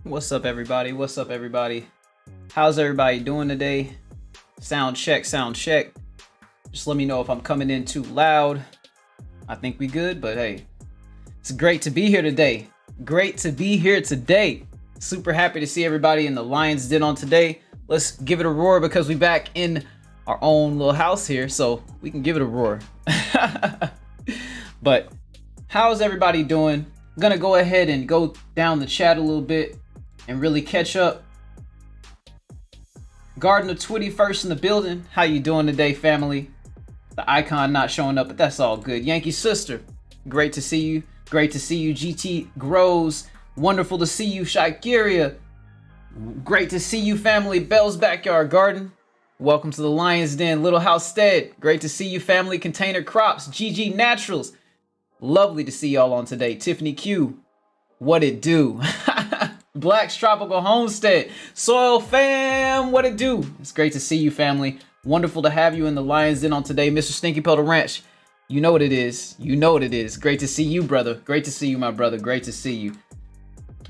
What's up, everybody? What's up, everybody? How's everybody doing today? Sound check, sound check. Just let me know if I'm coming in too loud. I think we good, but hey, it's great to be here today. Great to be here today. Super happy to see everybody in the Lion's Den on today. Let's give it a roar because we back in our own little house here, so we can give it a roar. But how's everybody doing? I'm gonna go ahead and go down the chat a little bit and really catch up. Garden of Twitty first in the building. How you doing today, family? The icon not showing up, but that's all good. Yankee sister, great to see you. Great to see you. GT Grows, wonderful to see you. Shikeria, great to see you, family. Bell's Backyard Garden, welcome to the Lion's Den. Little House Stead, great to see you, family. Container Crops, GG Naturals, lovely to see y'all on today. Tiffany Q, what it do? Black's Tropical Homestead, Soil Fam, what it do? It's great to see you, family. Wonderful to have you in the Lion's Den on today. Mr. Stinky Pelter Ranch, you know what it is. You know what it is. Great to see you, brother. Great to see you, my brother. Great to see you.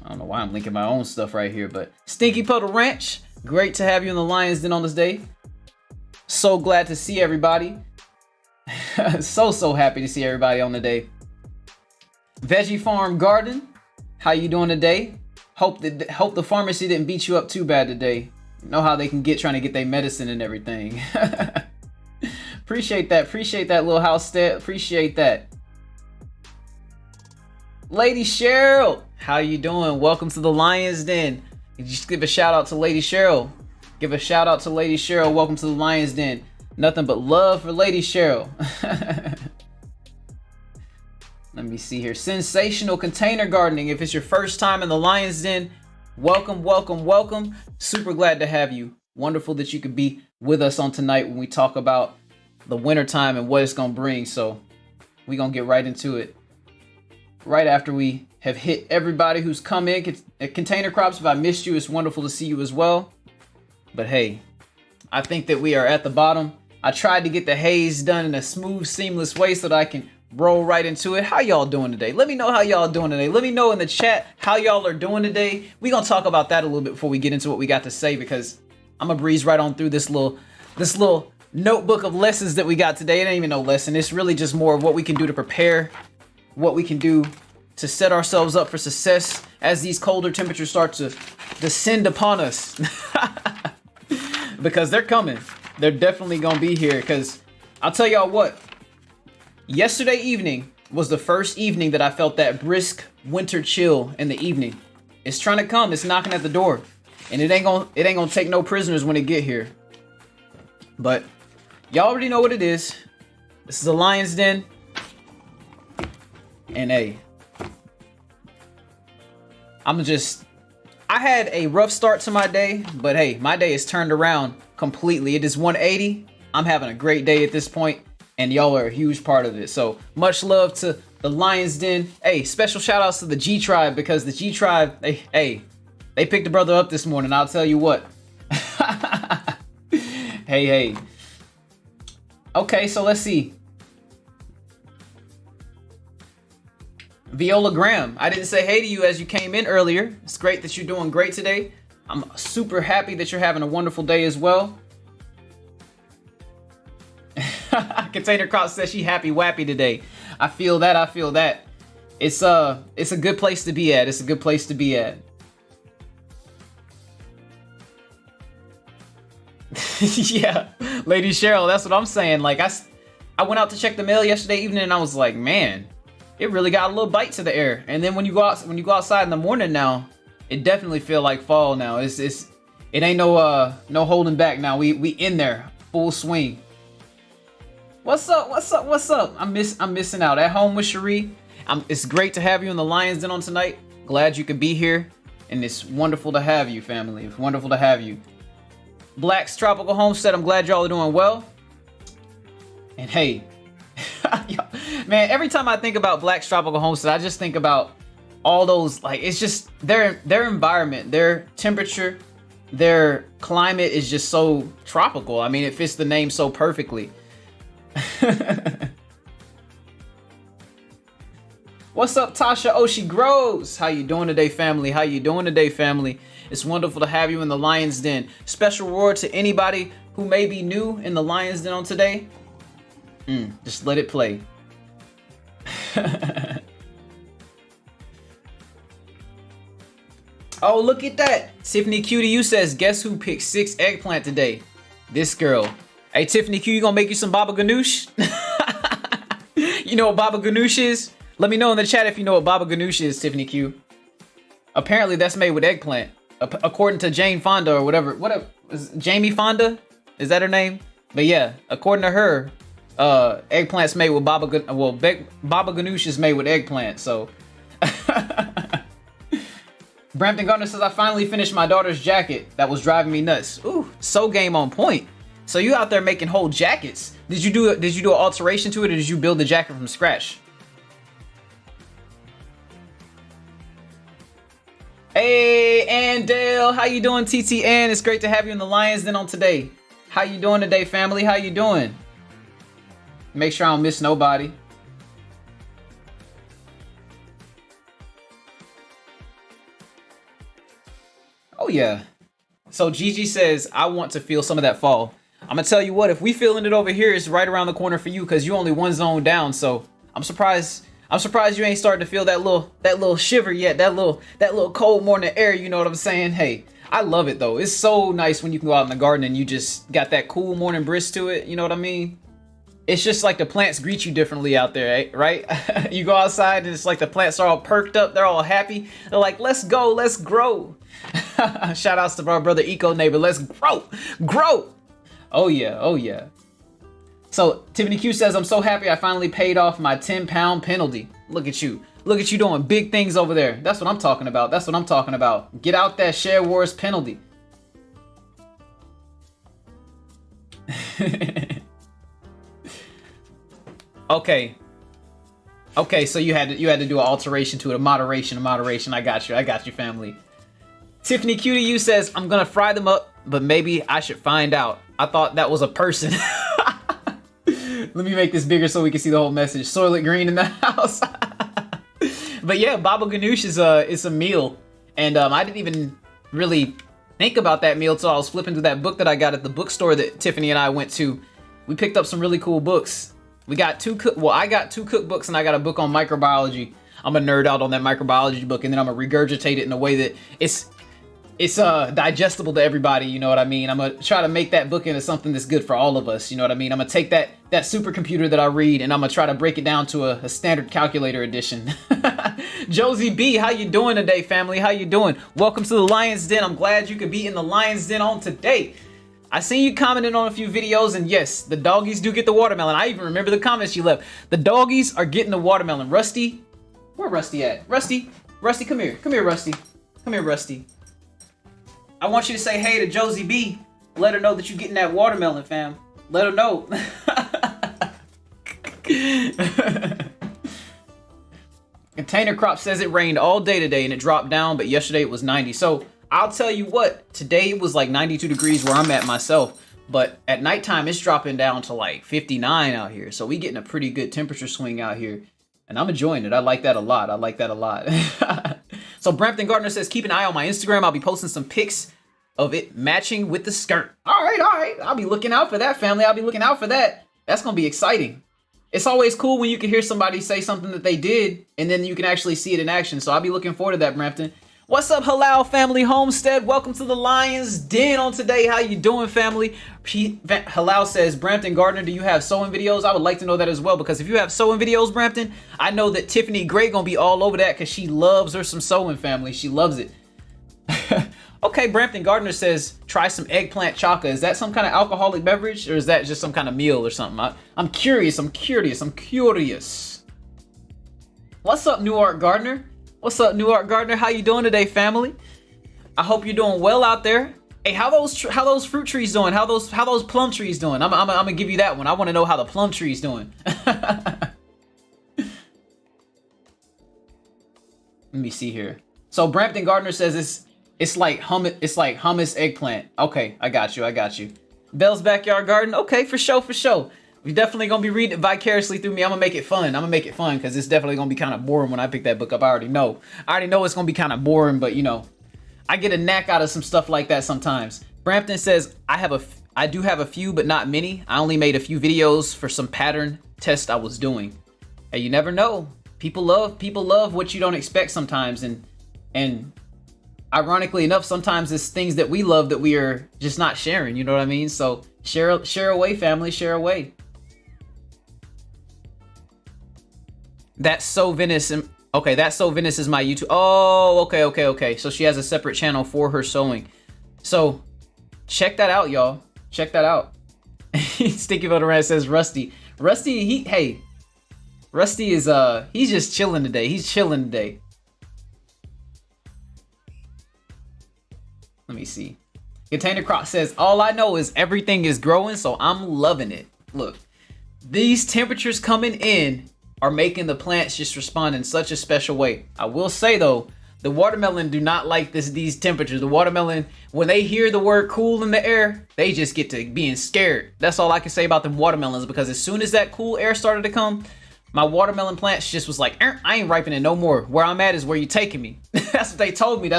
I don't know why I'm linking my own stuff right here, but Stinky Pelter Ranch, great to have you in the Lion's Den on this day. So glad to see everybody. so happy to see everybody on the day. Veggie Farm Garden, how you doing today? Hope the pharmacy didn't beat you up too bad today. You know how they can get trying to get their medicine and everything. Appreciate that. Appreciate that, Little House Stead. Appreciate that. Lady Cheryl, how you doing? Welcome to the Lion's Den. Just give a shout out to Lady Cheryl. Give a shout out to Lady Cheryl. Welcome to the Lion's Den. Nothing but love for Lady Cheryl. Let me see here. Sensational Container Gardening. If it's your first time in the Lion's Den, welcome, welcome, welcome. Super glad to have you. Wonderful that you could be with us on tonight when we talk about the wintertime and what it's going to bring. So we're going to get right into it. Right after we have hit everybody who's come in. Container Crops, if I missed you, it's wonderful to see you as well. But hey, I think that we are at the bottom. I tried to get the haze done in a smooth, seamless way so that I can roll right into it. How y'all doing today? Let me know how y'all doing today. Let me know in the chat how y'all are doing today. We're going to talk about that a little bit before we get into what we got to say, because I'm going to breeze right on through this little notebook of lessons that we got today. It ain't even no lesson. It's really just more of what we can do to prepare, what we can do to set ourselves up for success as these colder temperatures start to descend upon us. Because they're coming. They're definitely going to be here, because I'll tell y'all what. Yesterday evening was the first evening that I felt that brisk winter chill in the evening. It's trying to come. It's knocking at the door. And it ain't gonna take no prisoners when it get here. But y'all already know what it is. This is the Lion's Den. And hey, I had a rough start to my day, but hey, my day is turned around completely. It is 180. I'm having a great day at this point, and y'all are a huge part of it. So much love to the Lion's Den. Hey, special shout outs to the G Tribe, because the G Tribe, they picked a brother up this morning. I'll tell you what. Hey. Okay, so let's see. Viola Graham, I didn't say hey to you as you came in earlier. It's great that you're doing great today. I'm super happy that you're having a wonderful day as well. Container Crops says she happy wappy today. I feel that. It's a good place to be at. It's a good place to be at. Yeah, Lady Cheryl, that's what I'm saying. Like I went out to check the mail yesterday evening and I was like, man, it really got a little bite to the air. And then when you go outside in the morning now, it definitely feel like fall now. It ain't no holding back now. We in there full swing. What's up? I'm missing out. At home with Cherie. It's great to have you in the Lion's Den on tonight. Glad you could be here. And it's wonderful to have you, family. It's wonderful to have you. Black's Tropical Homestead, I'm glad y'all are doing well. And hey, man, every time I think about Black's Tropical Homestead, I just think about all those, like, it's just their environment, their temperature, their climate is just so tropical. I mean, it fits the name so perfectly. What's up, Tasha? Oh, she grows. How you doing today, family? How you doing today, family? It's wonderful to have you in the Lion's Den. Special reward to anybody who may be new in the Lion's Den on today. Just let it play. Oh, look at that. Tiffany Q to you says, guess who picked 6 eggplant today? This girl. Hey, Tiffany Q, you gonna make you some baba ganoush? You know what baba ganoush is? Let me know in the chat if you know what baba ganoush is, Tiffany Q. Apparently that's made with eggplant. According to Jane Fonda or whatever. Is Jamie Fonda? Is that her name? But yeah, according to her, eggplant's made with baba ganoush is made with eggplant, so. Brampton Gardner says, I finally finished my daughter's jacket. That was driving me nuts. Ooh, so game on point. So you out there making whole jackets. Did you do an alteration to it, or did you build the jacket from scratch? Hey, Andale, how you doing, TTN? It's great to have you in the Lion's Den on today. How you doing today, family? How you doing? Make sure I don't miss nobody. Oh yeah. So Gigi says, I want to feel some of that fall. I'm gonna tell you what, if we feeling it over here, it's right around the corner for you because you only one zone down. So I'm surprised you ain't starting to feel that little shiver yet, that little cold morning air, you know what I'm saying? Hey, I love it though. It's so nice when you can go out in the garden and you just got that cool morning brisk to it, you know what I mean? It's just like the plants greet you differently out there, right? You go outside and it's like the plants are all perked up, they're all happy. They're like, let's go, let's grow. Shout outs to our brother Eco Neighbor, let's grow. Oh yeah. So Tiffany Q says, I'm so happy I finally paid off my 10-pound penalty. Look at you doing big things over there. That's what I'm talking about. Get out that Share Wars penalty. Okay, so you had to do an alteration to it, a moderation. I got you, family. Tiffany Q to you says, I'm gonna fry them up, but maybe I should find out. I thought that was a person. Let me make this bigger so we can see the whole message. Soylent Green in the house. But yeah, baba ganoush is a meal, and I didn't even really think about that meal till I was flipping through that book that I got at the bookstore that Tiffany and I went to. We picked up some really cool books. I got 2 cookbooks and I got a book on microbiology. I'm a nerd out on that microbiology book, and then I'm gonna regurgitate it in a way that it's digestible to everybody, you know what I mean? I'm gonna try to make that book into something that's good for all of us, you know what I mean? I'm gonna take that supercomputer that I read and I'm gonna try to break it down to a standard calculator edition. Josie B, how you doing today, family? How you doing? Welcome to the Lion's Den. I'm glad you could be in the Lion's Den on today. I seen you commenting on a few videos, and yes, the doggies do get the watermelon. I even remember the comments you left. The doggies are getting the watermelon. Rusty, where Rusty at? Rusty, come here. Come here, Rusty. I want you to say hey to Josie B. Let her know that you're getting that watermelon, fam. Let her know. Container Crop says it rained all day today and it dropped down, but yesterday it was 90. So I'll tell you what, today it was like 92 degrees where I'm at myself, but at nighttime it's dropping down to like 59 out here. So we getting a pretty good temperature swing out here, and I'm enjoying it. I like that a lot. So Brampton Gardner says, keep an eye on my Instagram. I'll be posting some pics of it matching with the skirt. All right. I'll be looking out for that, family. That's going to be exciting. It's always cool when you can hear somebody say something that they did, and then you can actually see it in action. So I'll be looking forward to that, Brampton. What's up, Halal Family Homestead? Welcome to the Lion's Den on today. How you doing, family? Halal says, Brampton Gardner, do you have sewing videos? I would like to know that as well, because if you have sewing videos, Brampton, I know that Tiffany Gray gonna be all over that because she loves her some sewing, family. She loves it. Okay, Brampton Gardner says, try some eggplant chaka. Is that some kind of alcoholic beverage, or is that just some kind of meal or something? I'm curious. What's up, New Art Gardner? How you doing today, family? I hope you're doing well out there. Hey, how those fruit trees doing? How those plum trees doing? I'm gonna give you that one. I want to know how the plum tree's doing. Let me see here. So Brampton Gardner says it's like hummus eggplant. Okay, I got you. Bell's Backyard Garden. Okay, for sure. You're definitely gonna be reading it vicariously through me. I'm gonna make it fun. I'm gonna make it fun because it's definitely gonna be kind of boring when I pick that book up. I already know it's gonna be kind of boring, but you know, I get a knack out of some stuff like that sometimes. Brampton says, I do have a few, but not many. I only made a few videos for some pattern test I was doing. And you never know. People love what you don't expect sometimes, and ironically enough, sometimes it's things that we love that we are just not sharing. You know what I mean? So share away, family, share away. That's So Venice. Okay, That's So Venice is my YouTube. Oh, okay. So she has a separate channel for her sewing. So check that out, y'all. Check that out. Sticky Voterant says Rusty. Rusty is he's just chilling today. He's chilling today. Let me see. Container Croc says, all I know is everything is growing, so I'm loving it. Look, these temperatures coming in are making the plants just respond in such a special way. I will say though, the watermelon do not like these temperatures. The watermelon, when they hear the word cool in the air, they just get to being scared. That's all I can say about them watermelons, because as soon as that cool air started to come, my watermelon plants just was like, I ain't ripening no more. Where I'm at is where you taking me. That's what they told me.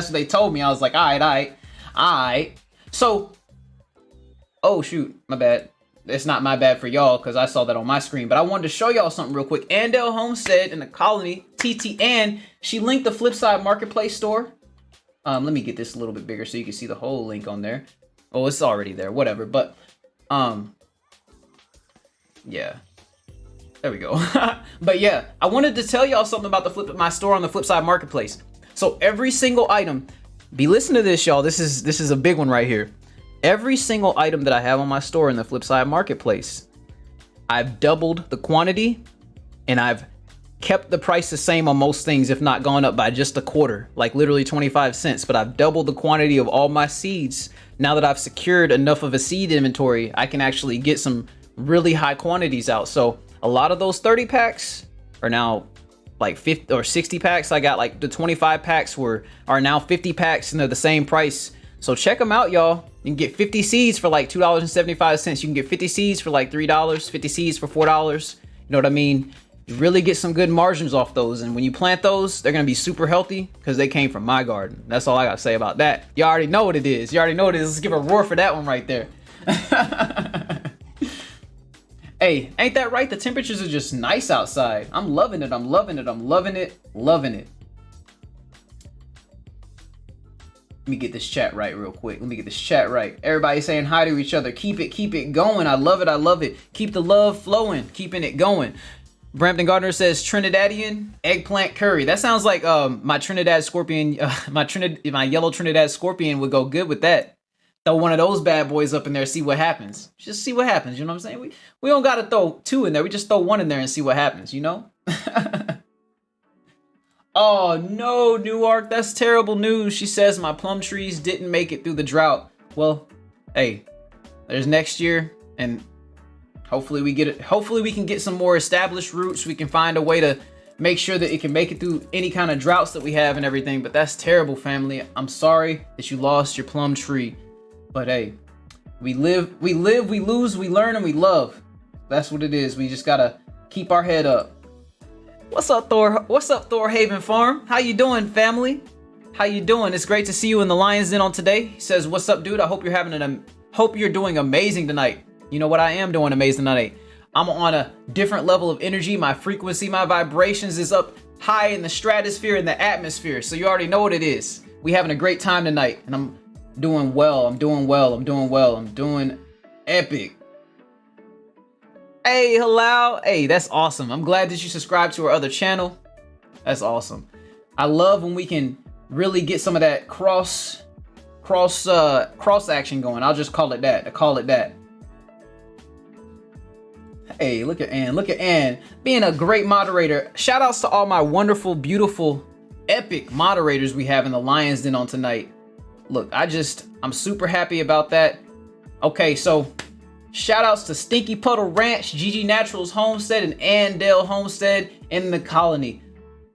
I was like, all right. So, oh shoot, my bad. It's not my bad for y'all because I saw that on my screen, but I wanted to show y'all something real quick. Andale Homestead in the Colony, TT, and she linked the Flipside Marketplace store. Let me get this a little bit bigger so you can see the whole link on there. Oh, it's already there, whatever. But, yeah, there we go. But yeah, I wanted to tell y'all something about my store on the Flipside Marketplace. So every single item, be listening to this, y'all. This is a big one right here. Every single item that I have on my store in the Flipside Marketplace, I've doubled the quantity and I've kept the price the same on most things, if not gone up by just a quarter, like literally 25 cents. But I've doubled the quantity of all my seeds. Now that I've secured enough of a seed inventory, I can actually get some really high quantities out. So a lot of those 30 packs are now like 50 or 60 packs. I got like the 25 packs are now 50 packs and they're the same price. So check them out, y'all. You can get 50 seeds for like $2.75. You can get 50 seeds for like $3, 50 seeds for $4. You know what I mean? You really get some good margins off those. And when you plant those, they're going to be super healthy because they came from my garden. That's all I got to say about that. You already know what it is. Let's give a roar for that one right there. Hey, ain't that right? The temperatures are just nice outside. I'm loving it. Loving it. Let me get this chat right real quick. Everybody saying hi to each other. Keep it going. I love it. Keep the love flowing. Keeping it going. Brampton Gardner says Trinidadian eggplant curry. That sounds like my Trinidad scorpion. My yellow Trinidad scorpion would go good with that. Throw one of those bad boys up in there. See what happens. Just see what happens. You know what I'm saying? We don't gotta throw two in there. We just throw one in there and see what happens. You know. Oh no, Newark, that's terrible news. She says my plum trees didn't make it through the drought. Well, hey, there's next year, and hopefully we get it. Hopefully we can get some more established roots. We can find a way to make sure that it can make it through any kind of droughts that we have and everything. But that's terrible, family. I'm sorry that you lost your plum tree. But hey, we live, we lose, we learn, and we love. That's what it is. We just gotta keep our head up. What's up, Thor? What's up, Thor Haven Farm? How you doing, family? How you doing? It's great to see you in the Lion's Den on today. He says, "What's up, dude? I hope you're doing amazing tonight." You know what? I am doing amazing tonight. I'm on a different level of energy. My frequency, my vibrations is up high in the stratosphere, in the atmosphere. So you already know what it is. We having a great time tonight, and I'm doing well. I'm doing epic. Hey, hello. Hey, that's awesome. I'm glad that you subscribed to our other channel. That's awesome. I love when we can really get some of that cross action going. I'll just call it that. Hey, look at Ann being a great moderator. Shout outs to all my wonderful, beautiful, epic moderators we have in the Lion's Den on tonight. Look, I'm super happy about that. Okay, so shout outs to Stinky Puddle Ranch, GG Naturals Homestead, and Andale Homestead in the Colony.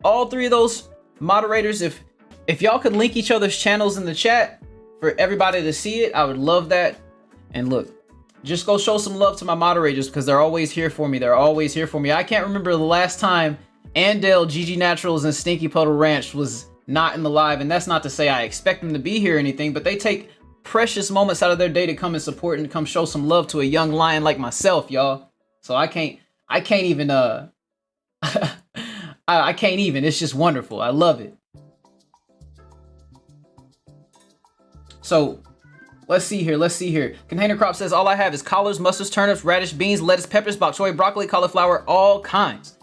All three of those moderators, if y'all could link each other's channels in the chat for everybody to see it, I would love that. And look, Just go show some love to my moderators because they're always here for me. They're always here for me. I can't remember the last time Andale, GG Naturals, and Stinky Puddle Ranch was not in the live. And that's not to say I expect them to be here or anything, but they take precious moments out of their day to come and support and come show some love to a young lion like myself, y'all. So I can't even, I can't even. It's just wonderful. I love it. So let's see here. Container Crop says, all I have is collards, mustards, turnips, radish, beans, lettuce, peppers, bok choy, broccoli, cauliflower, all kinds.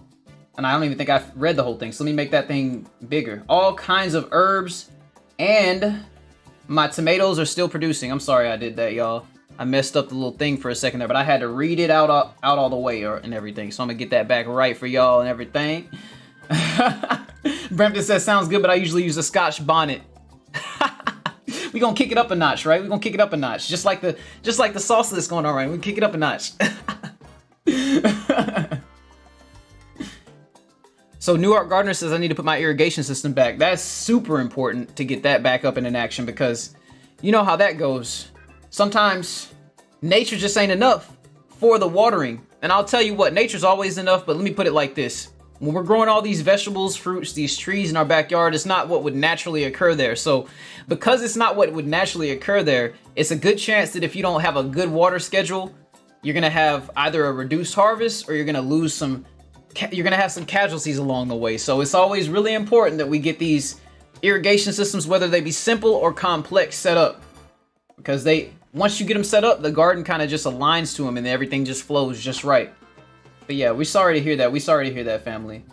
And I don't even think I've read the whole thing. So let me make that thing bigger. All kinds of herbs, and my tomatoes are still producing. I'm sorry I did that, y'all. I messed up the little thing for a second there, but I had to read it out all the way and everything. So I'm gonna get that back right for y'all and everything. Brampton says, sounds good, but I usually use a Scotch bonnet. We gonna kick it up a notch, right? We gonna kick it up a notch, just like the salsa that's going on right. We kick it up a notch. So New Art Gardener says I need to put my irrigation system back. That's super important to get that back up and in action, because you know how that goes. Sometimes nature just ain't enough for the watering. And I'll tell you what, nature's always enough, but let me put it like this. When we're growing all these vegetables, fruits, these trees in our backyard, it's not what would naturally occur there. So because it's not what would naturally occur there, it's a good chance that if you don't have a good water schedule, you're gonna have either a reduced harvest or you're gonna lose you're gonna have some casualties along the way. So it's always really important that we get these irrigation systems, whether they be simple or complex, set up. Because once you get them set up, the garden kind of just aligns to them and everything just flows just right. But yeah, we're sorry to hear that. We're sorry to hear that, family.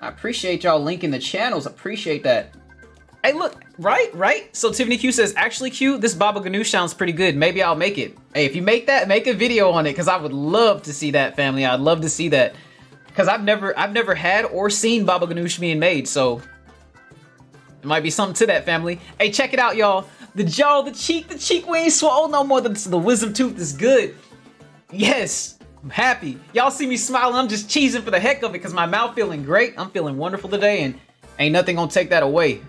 I appreciate y'all linking the channels. Appreciate that. Hey, look, right? So Tiffany Q says, actually, Q, this baba ganoush sounds pretty good. Maybe I'll make it. Hey, if you make that, make a video on it, because I would love to see that, family. I'd love to see that, because I've never had or seen baba ganoush being made. So it might be something to that, family. Hey, check it out, y'all. The jaw, the cheek we ain't swole no more. The wisdom tooth is good. Yes, I'm happy. Y'all see me smiling. I'm just cheesing for the heck of it because my mouth feeling great. I'm feeling wonderful today, and ain't nothing gonna take that away.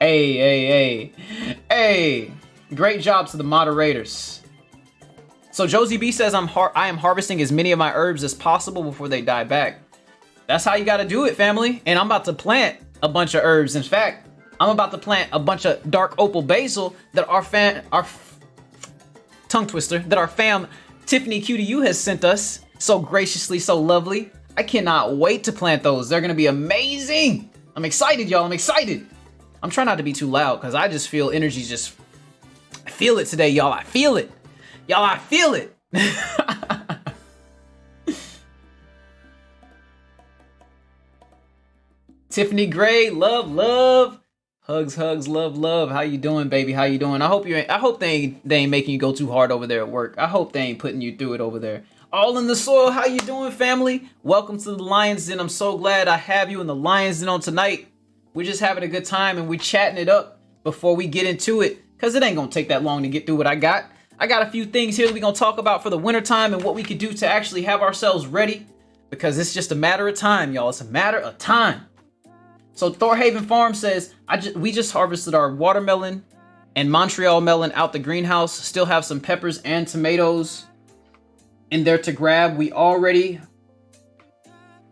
Hey. Great job to the moderators. So Josie B says, I am harvesting as many of my herbs as possible before they die back. That's how you gotta do it, family. And I'm about to plant a bunch of herbs. In fact, I'm about to plant a bunch of dark opal basil that our tongue twister, that our fam Tiffany QDU has sent us so graciously, so lovely. I cannot wait to plant those. They're gonna be amazing. I'm excited, y'all. I'm excited. I'm trying not to be too loud because I just feel energy I feel it today, y'all. I feel it. Y'all, I feel it. Tiffany Gray, love. Hugs, love. How you doing, baby? How you doing? I hope they ain't making you go too hard over there at work. I hope they ain't putting you through it over there. All in the soil. How you doing, family? Welcome to the Lions Den. I'm so glad I have you in the Lions Den on tonight. We're just having a good time and we're chatting it up before we get into it, because it ain't gonna take that long to get through what I got. I got a few things here that we're gonna talk about for the winter time and what we could do to actually have ourselves ready, because it's just a matter of time, y'all. It's a matter of time. So Thorhaven Farm says, we just harvested our watermelon and Montreal melon out the greenhouse. Still have some peppers and tomatoes in there to grab. We are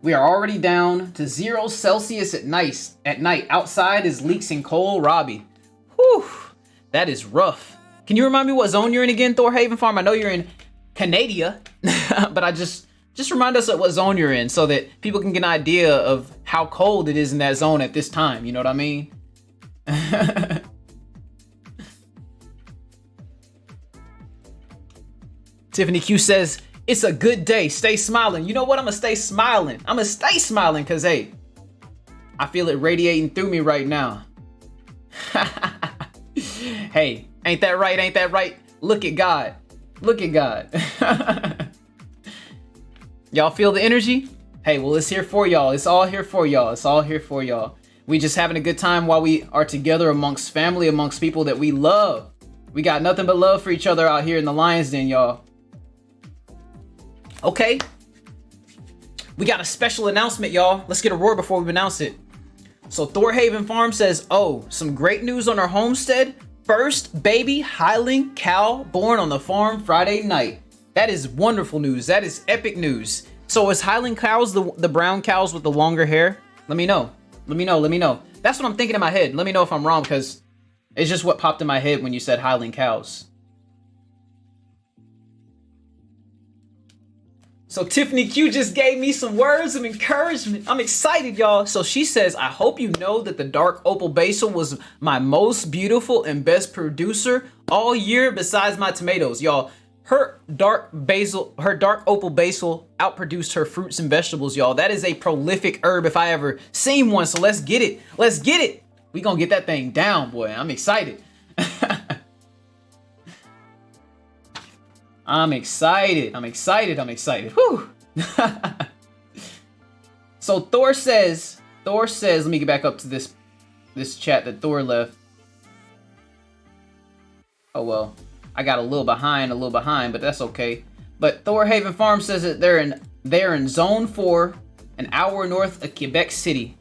already down to 0 Celsius at night. Outside is leaks and cold. Robbie. Whew, that is rough. Can you remind me what zone you're in again, Thorhaven Farm? I know you're in Canada, but I just remind us of what zone you're in so that people can get an idea of how cold it is in that zone at this time. You know what I mean? Tiffany Q says, it's a good day. Stay smiling. You know what? I'm going to stay smiling. Because, hey, I feel it radiating through me right now. Hey, ain't that right? Look at God. Y'all feel the energy? Hey, well, it's here for y'all. It's all here for y'all. We just having a good time while we are together amongst family, amongst people that we love. We got nothing but love for each other out here in the Lions Den, y'all. Okay. We got a special announcement, y'all. Let's get a roar before we announce it. So Thorhaven Farm says, oh, some great news on our homestead. First baby Highland cow born on the farm Friday night. That is wonderful news. That is epic news. So is Highland cows the brown cows with the longer hair? Let me know. Let me know. Let me know. That's what I'm thinking in my head. Let me know if I'm wrong, because it's just what popped in my head when you said Highland cows. So Tiffany Q just gave me some words of encouragement. I'm excited, y'all. So she says, I hope you know that the dark opal basil was my most beautiful and best producer all year besides my tomatoes. Y'all, her dark opal basil outproduced her fruits and vegetables, y'all. That is a prolific herb if I ever seen one. So let's get it. Let's get it. We gonna get that thing down, boy. I'm excited. I'm excited. I'm excited. I'm excited. Whew. So Thor says, let me get back up to this chat that Thor left. Oh, well, I got a little behind, but that's okay. But Thorhaven Farm says that they're in zone 4, an hour north of Quebec City.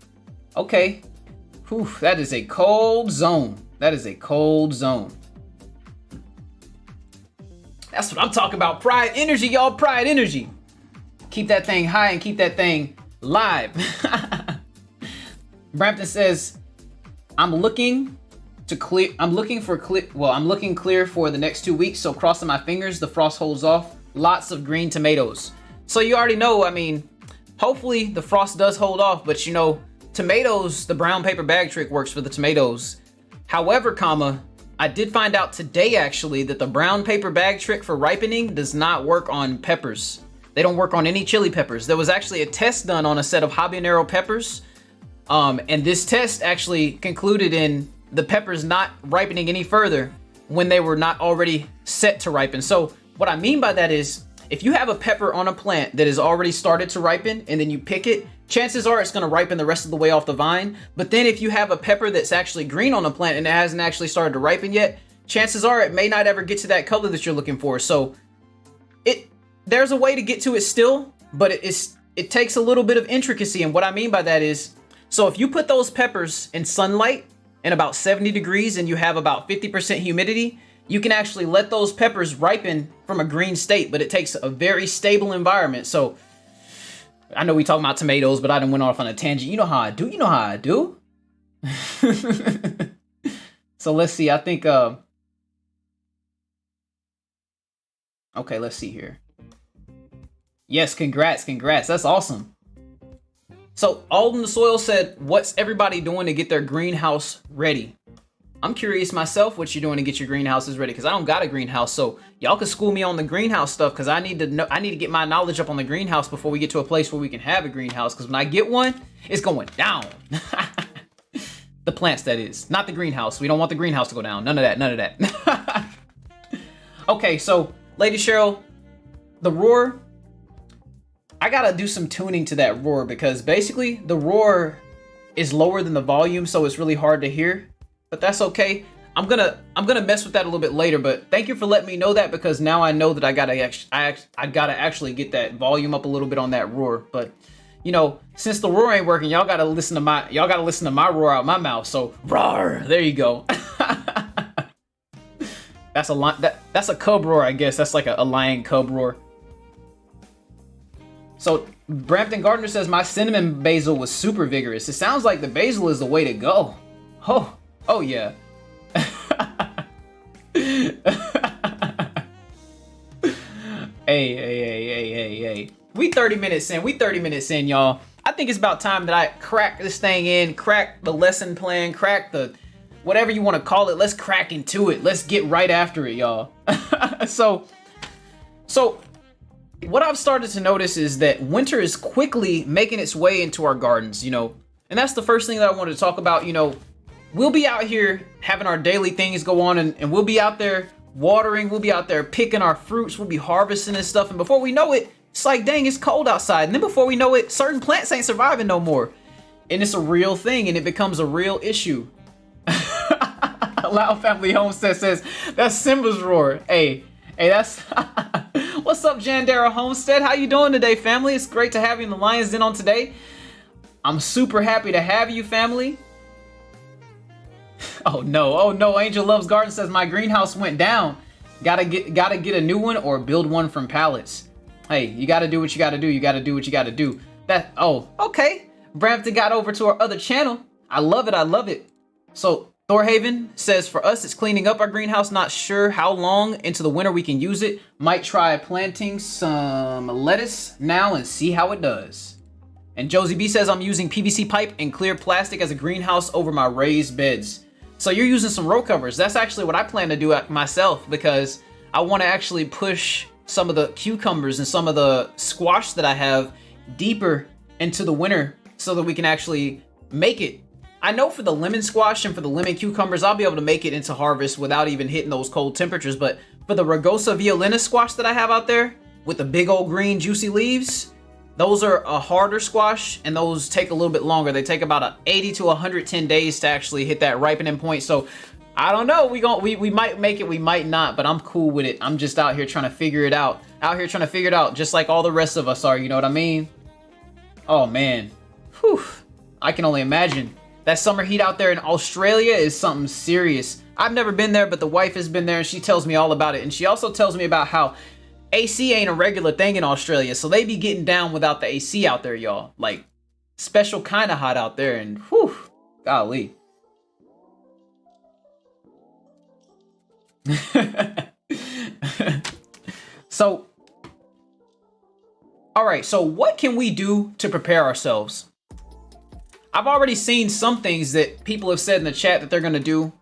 Okay. Whew, that is a cold zone. That is a cold zone. That's what I'm talking about. Pride energy, y'all. Pride energy. Keep that thing high and keep that thing live. Brampton says, I'm looking clear for the next 2 weeks. So crossing my fingers, the frost holds off. Lots of green tomatoes. So you already know, I mean, hopefully the frost does hold off, but you know, tomatoes, the brown paper bag trick works for the tomatoes. However, I did find out today actually that the brown paper bag trick for ripening does not work on peppers. They don't work on any chili peppers. There was actually a test done on a set of habanero peppers. And this test actually concluded in the peppers not ripening any further when they were not already set to ripen. So what I mean by that is, if you have a pepper on a plant that has already started to ripen and then you pick it, chances are it's going to ripen the rest of the way off the vine. But then if you have a pepper that's actually green on the plant and it hasn't actually started to ripen yet, chances are it may not ever get to that color that you're looking for. So there's a way to get to it still, but it takes a little bit of intricacy. And what I mean by that is, so if you put those peppers in sunlight in about 70 degrees and you have about 50% humidity, you can actually let those peppers ripen from a green state, but it takes a very stable environment. So I know we talking about tomatoes, but I done went off on a tangent. You know how I do. You know how I do. So let's see. I think, okay, let's see here. Yes, congrats. That's awesome. So Alden the Soil said, what's everybody doing to get their greenhouse ready? I'm curious myself what you're doing to get your greenhouses ready, because I don't got a greenhouse. So y'all can school me on the greenhouse stuff, because I need to get my knowledge up on the greenhouse before we get to a place where we can have a greenhouse. Because when I get one, it's going down. The plants, that is, not the greenhouse. We don't want the greenhouse to go down. None of that. Okay, so Lady Cheryl, the roar, I gotta do some tuning to that roar, because basically the roar is lower than the volume, so it's really hard to hear. But that's okay. I'm gonna mess with that a little bit later. But thank you for letting me know that, because now I know that I gotta actually get that volume up a little bit on that roar. But you know, since the roar ain't working, y'all gotta listen to my roar out my mouth. So roar, there you go. That's a cub roar, I guess. That's like a lion cub roar. So Brampton Gardner says, my cinnamon basil was super vigorous. It sounds like the basil is the way to go. Oh yeah. Hey. We 30 minutes in, y'all. I think it's about time that I crack this thing in, crack the lesson plan, crack the whatever you want to call it. Let's crack into it. Let's get right after it, y'all. So what I've started to notice is that winter is quickly making its way into our gardens, you know. And that's the first thing that I wanted to talk about. You know, we'll be out here having our daily things go on, and we'll be out there watering, we'll be out there picking our fruits, we'll be harvesting and stuff, and before we know it, it's like, dang, it's cold outside. And then before we know it, certain plants ain't surviving no more. And it's a real thing, and it becomes a real issue. Loud Family Homestead says, that's Simba's roar. Hey, that's... What's up, Jandera Homestead? How you doing today, family? It's great to have you in the Lion's Den on today. I'm super happy to have you, family. Oh no, Angel Loves Garden says my greenhouse went down. Gotta get a new one or build one from pallets. Hey, you gotta do what you gotta do. You gotta do what you gotta do. Oh, okay. Brampton got over to our other channel. I love it. So Thorhaven says for us, it's cleaning up our greenhouse. Not sure how long into the winter we can use it. Might try planting some lettuce now and see how it does. And Josie B says I'm using PVC pipe and clear plastic as a greenhouse over my raised beds. So you're using some row covers. That's actually what I plan to do myself, because I want to actually push some of the cucumbers and some of the squash that I have deeper into the winter so that we can actually make it. I know for the lemon squash and for the lemon cucumbers, I'll be able to make it into harvest without even hitting those cold temperatures. But for the Rugosa violina squash that I have out there with the big old green juicy leaves, those are a harder squash, and those take a little bit longer. They take about 80 to 110 days to actually hit that ripening point. So I don't know. We might make it, we might not, but I'm cool with it. I'm just out here trying to figure it out. Just like all the rest of us are. You know what I mean? Oh man, whew! I can only imagine. That summer heat out there in Australia is something serious. I've never been there, but the wife has been there, and she tells me all about it. And she also tells me about how AC ain't a regular thing in Australia, so they be getting down without the AC out there, y'all. Like, special kind of hot out there, and whew, golly. So, all right, so what can we do to prepare ourselves? I've already seen some things that people have said in the chat that they're gonna do.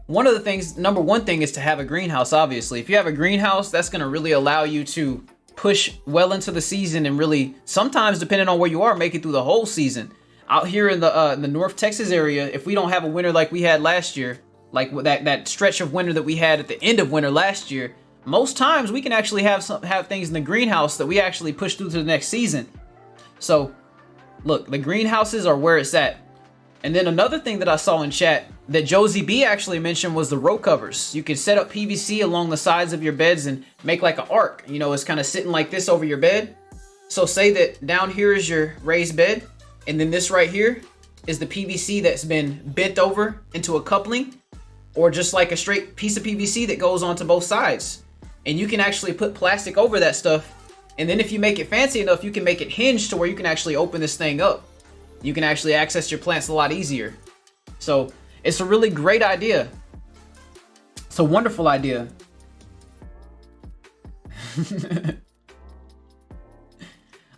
One of the things, number one thing, is to have a greenhouse, obviously. If you have a greenhouse, that's going to really allow you to push well into the season and really, sometimes, depending on where you are, make it through the whole season. Out here in the North Texas area, if we don't have a winter like we had last year, like that stretch of winter that we had at the end of winter last year, most times we can actually have things in the greenhouse that we actually push through to the next season. So, look, the greenhouses are where it's at. And then another thing that I saw in chat that Josie B actually mentioned was the row covers. You can set up PVC along the sides of your beds and make like an arc. You know, it's kind of sitting like this over your bed. So say that down here is your raised bed, and then this right here is the PVC that's been bent over into a coupling, or just like a straight piece of PVC that goes onto both sides. And you can actually put plastic over that stuff. And then if you make it fancy enough, you can make it hinged to where you can actually open this thing up. You can actually access your plants a lot easier. So it's a really great idea. It's a wonderful idea.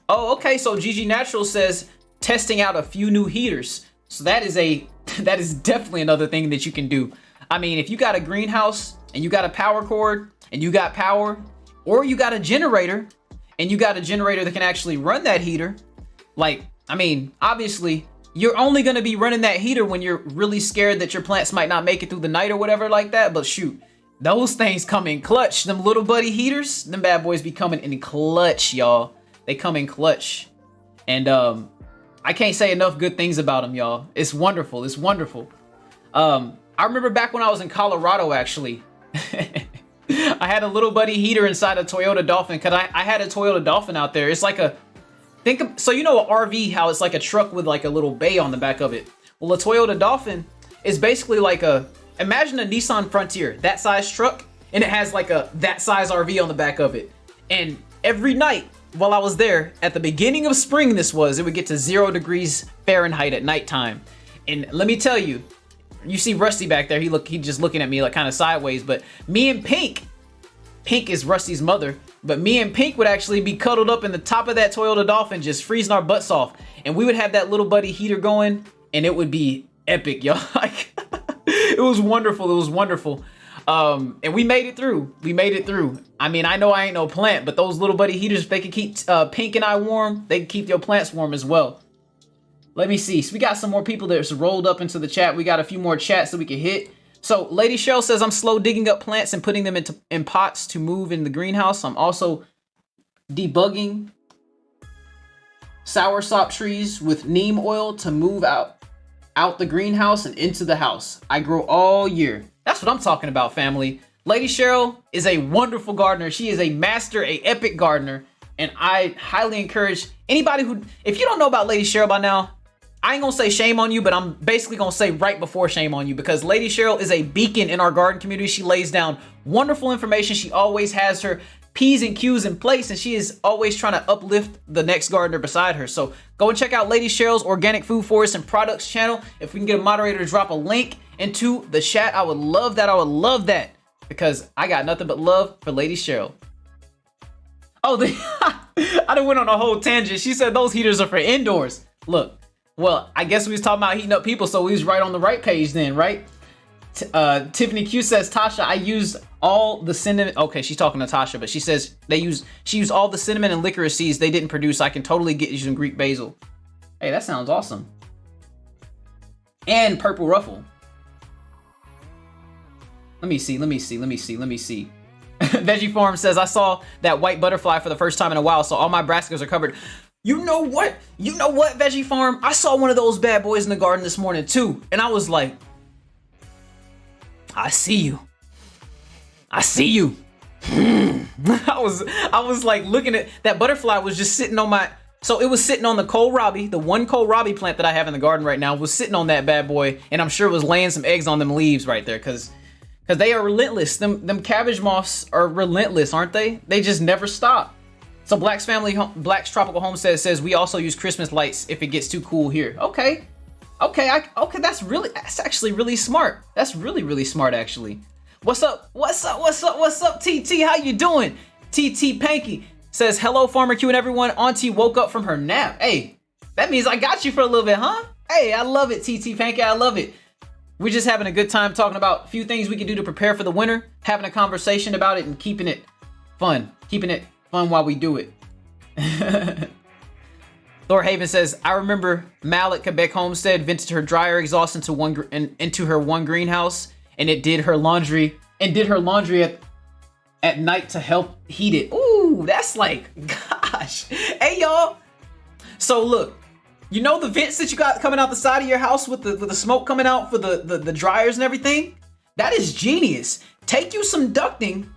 Oh, okay. So GG Natural says testing out a few new heaters. So that is definitely another thing that you can do. I mean, if you got a greenhouse and you got a power cord and you got power, or you got a generator and you got a generator that can actually run that heater, like, I mean, obviously, you're only going to be running that heater when you're really scared that your plants might not make it through the night or whatever like that. But shoot, those things come in clutch. Them little buddy heaters, them bad boys be coming in clutch, y'all. They come in clutch. And I can't say enough good things about them, y'all. It's wonderful. It's wonderful. I remember back when I was in Colorado, actually. I had a little buddy heater inside a Toyota Dolphin, because I had a Toyota Dolphin out there. It's like a... So you know an RV, how it's like a truck with like a little bay on the back of it. Well, a Toyota Dolphin is basically like imagine a Nissan Frontier, that size truck, and it has like that size RV on the back of it. And every night while I was there, at the beginning of spring it would get to 0 degrees Fahrenheit at nighttime. And let me tell you, you see Rusty back there, he just looking at me like kind of sideways, but me and Pink is Rusty's mother, but me and Pink would actually be cuddled up in the top of that Toyota Dolphin, just freezing our butts off. And we would have that little buddy heater going, and it would be epic, y'all. Like, it was wonderful. It was wonderful. And we made it through. I mean, I know I ain't no plant, but those little buddy heaters, if they can keep Pink and I warm, they can keep your plants warm as well. Let me see. So we got some more people that's rolled up into the chat. We got a few more chats that we can hit. So Lady Cheryl says, I'm slow digging up plants and putting them in pots to move in the greenhouse. I'm also debugging soursop trees with neem oil to move out the greenhouse and into the house. I grow all year. That's what I'm talking about, family. Lady Cheryl is a wonderful gardener. She is a master, a epic gardener. And I highly encourage anybody who, if you don't know about Lady Cheryl by now, I ain't gonna say shame on you, but I'm basically gonna say right before shame on you, because Lady Cheryl is a beacon in our garden community. She lays down wonderful information. She always has her P's and Q's in place, and she is always trying to uplift the next gardener beside her. So go and check out Lady Cheryl's Organic Food Forest and Products channel. If we can get a moderator to drop a link into the chat, I would love that. I would love that, because I got nothing but love for Lady Cheryl. Oh, I done went on a whole tangent. She said those heaters are for indoors. Look, well, I guess we was talking about heating up people, so we was right on the right page then, right? Tiffany Q says, Tasha, I used all the cinnamon. Okay, she's talking to Tasha, but she says she used all the cinnamon and licorice seeds they didn't produce. I can totally get you some Greek basil. Hey, that sounds awesome. And purple ruffle. Let me see. Veggie Farm says, I saw that white butterfly for the first time in a while, so all my brassicas are covered. You know what, Veggie Farm? I saw one of those bad boys in the garden this morning too, and I was like, I see you. I was like looking at that butterfly was just sitting on my, so it was sitting on the kohlrabi, the one kohlrabi plant that I have in the garden right now was sitting on that bad boy, and I'm sure it was laying some eggs on them leaves right there, because they are relentless. Them cabbage moths are relentless, aren't they? They just never stop. So Black's Tropical Homestead says we also use Christmas lights if it gets too cool here. Okay, that's actually really smart. That's really smart actually. What's up, TT? How you doing? TT Panky says, hello, Farmer Q and everyone. Auntie woke up from her nap. Hey, that means I got you for a little bit, huh? Hey, I love it, TT Panky. I love it. We're just having a good time talking about a few things we can do to prepare for the winter, having a conversation about it, and keeping it fun while we do it. Thor Haven says, I remember Mal at Quebec Homestead vented her dryer exhaust into her one greenhouse, and it did her laundry at night to help heat it. Ooh, that's like, gosh. Hey, y'all. So look, you know the vents that you got coming out the side of your house with the smoke coming out for the dryers and everything? That is genius. Take you some ducting.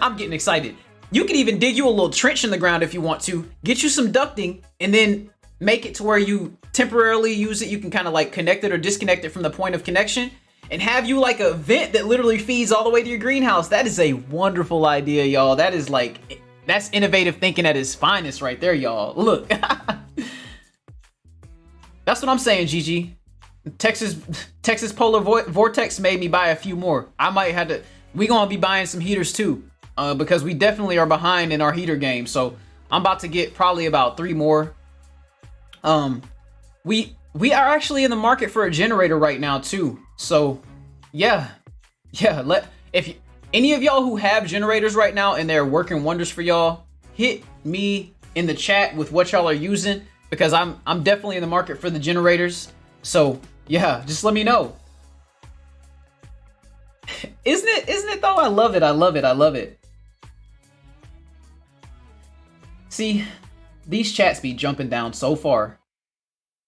I'm getting excited. You can even dig you a little trench in the ground if you want to. Get you some ducting and then make it to where you temporarily use it. You can kind of like connect it or disconnect it from the point of connection and have you like a vent that literally feeds all the way to your greenhouse. That is a wonderful idea, y'all. That is like, that's innovative thinking at its finest right there, y'all. Look. That's what I'm saying, Gigi. Texas Polar Vortex made me buy a few more. I might have to, we gonna be buying some heaters too, because we definitely are behind in our heater game. So I'm about to get probably about 3 more. We are actually in the market for a generator right now too. So yeah. If any of y'all who have generators right now and they're working wonders for y'all, hit me in the chat with what y'all are using, because I'm definitely in the market for the generators. So yeah, just let me know. Isn't it though? I love it. See, these chats be jumping down so far.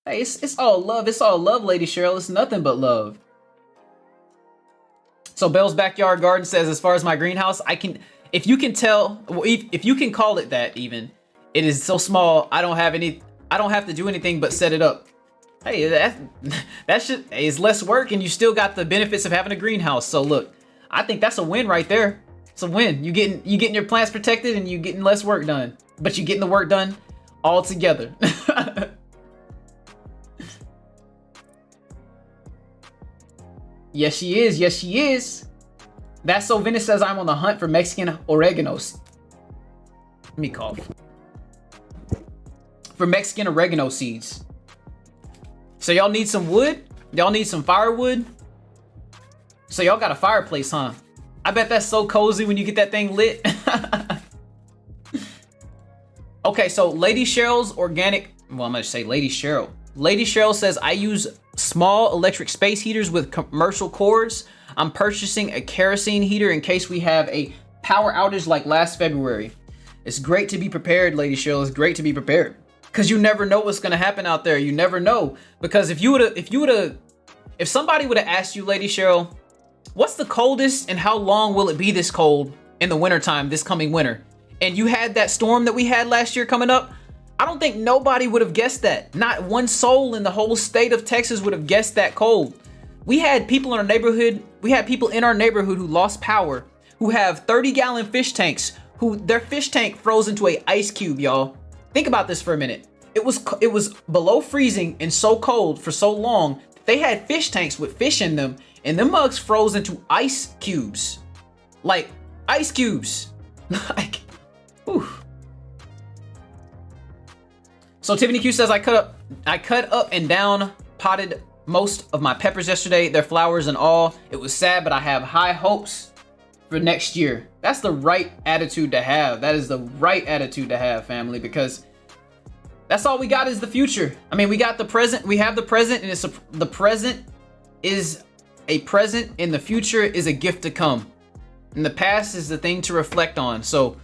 Hey, it's all love. It's all love, Lady Cheryl. It's nothing but love. So Bell's Backyard Garden says, as far as my greenhouse, if you can tell, well, if you can call it that, even, it is so small. I don't have to do anything but set it up. Hey, that shit is less work, and you still got the benefits of having a greenhouse. So look, I think that's a win right there. It's a win. You getting your plants protected, and you getting less work done, but you getting the work done all together. Yes, she is. That's so Venice says I'm on the hunt for Mexican oreganos. Let me cough. For Mexican oregano seeds. So y'all need some wood? Y'all need some firewood? So y'all got a fireplace, huh? I bet that's so cozy when you get that thing lit. Okay, so Lady Cheryl's organic, well, I'm gonna say Lady Cheryl. Lady Cheryl says, I use small electric space heaters with commercial cords. I'm purchasing a kerosene heater in case we have a power outage like last February. It's great to be prepared, Lady Cheryl. It's great to be prepared, because you never know what's gonna happen out there. You never know, because if somebody would have asked you, Lady Cheryl, what's the coldest and how long will it be this cold in the wintertime this coming winter, and you had that storm that we had last year coming up, I don't think nobody would have guessed that. Not one soul in the whole state of Texas would have guessed that cold. We had people in our neighborhood, who lost power, who have 30-gallon fish tanks, who their fish tank froze into a ice cube, y'all. Think about this for a minute. It was below freezing and so cold for so long, they had fish tanks with fish in them, and them mugs froze into ice cubes. Like, ice cubes. Like, whew. So Tiffany Q says, I cut up and down potted most of my peppers yesterday, their flowers and all. It was sad, but I have high hopes for next year. That's the right attitude to have. That is the right attitude to have, family, because that's all we got is the future. I mean, we got the present, we have the present, and the present is a present, and the future is a gift to come. And the past is the thing to reflect on. So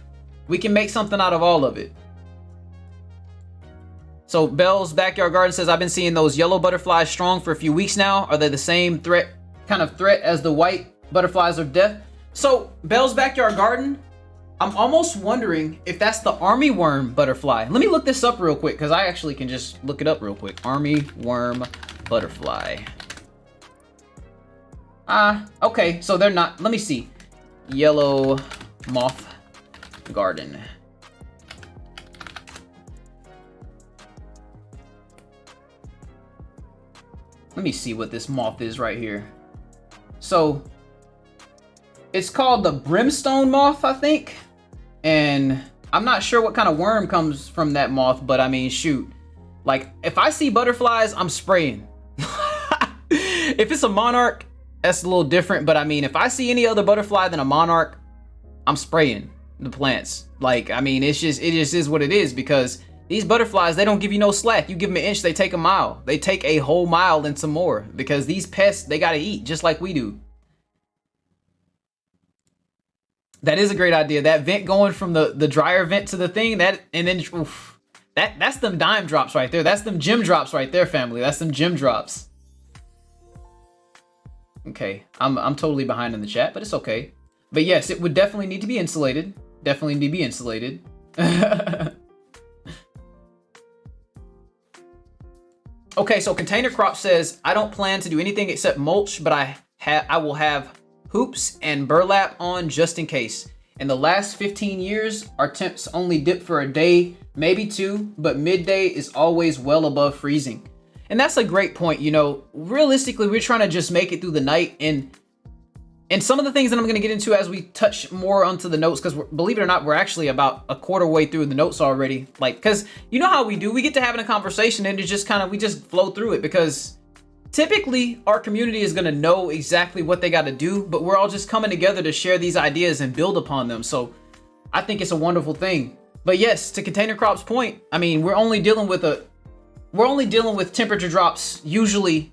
we can make something out of all of it. So Bell's Backyard Garden says, I've been seeing those yellow butterflies strong for a few weeks now. Are they the same kind of threat as the white butterflies of death? So Bell's Backyard Garden, I'm almost wondering if that's the armyworm butterfly. Let me look this up real quick, because I actually can just look it up real quick. Armyworm butterfly. Okay, so they're not, let me see. Yellow moth garden. Let me see what this moth is right here. So it's called the Brimstone Moth, I think. And I'm not sure what kind of worm comes from that moth, but I mean, shoot. Like, if I see butterflies, I'm spraying. If it's a monarch, that's a little different. But I mean, if I see any other butterfly than a monarch, I'm spraying the plants. Like, I mean, it just is what it is, because these butterflies, they don't give you no slack. You give them an inch, they take a mile. They take a whole mile and some more, because these pests, they gotta eat just like we do. That is a great idea. That vent going from the dryer vent to the thing, and then oof, that's them dime drops right there. That's them gem drops right there, family. That's them gem drops. Okay, I'm totally behind in the chat, but it's okay. But yes, it would definitely need to be insulated. Definitely need to be insulated. Okay, so Container Crop says, I don't plan to do anything except mulch, but I will have hoops and burlap on just in case. In the last 15 years, our temps only dip for a day, maybe two, but midday is always well above freezing. And that's a great point. You know, realistically, we're trying to just make it through the night. And some of the things that I'm going to get into as we touch more onto the notes, because believe it or not, we're actually about a quarter way through the notes already. Like, because you know how we do, we get to having a conversation and it just kind of, we just flow through it, because typically our community is going to know exactly what they got to do, but we're all just coming together to share these ideas and build upon them. So I think it's a wonderful thing. But yes, to Container Crop's point, I mean, we're only dealing with temperature drops usually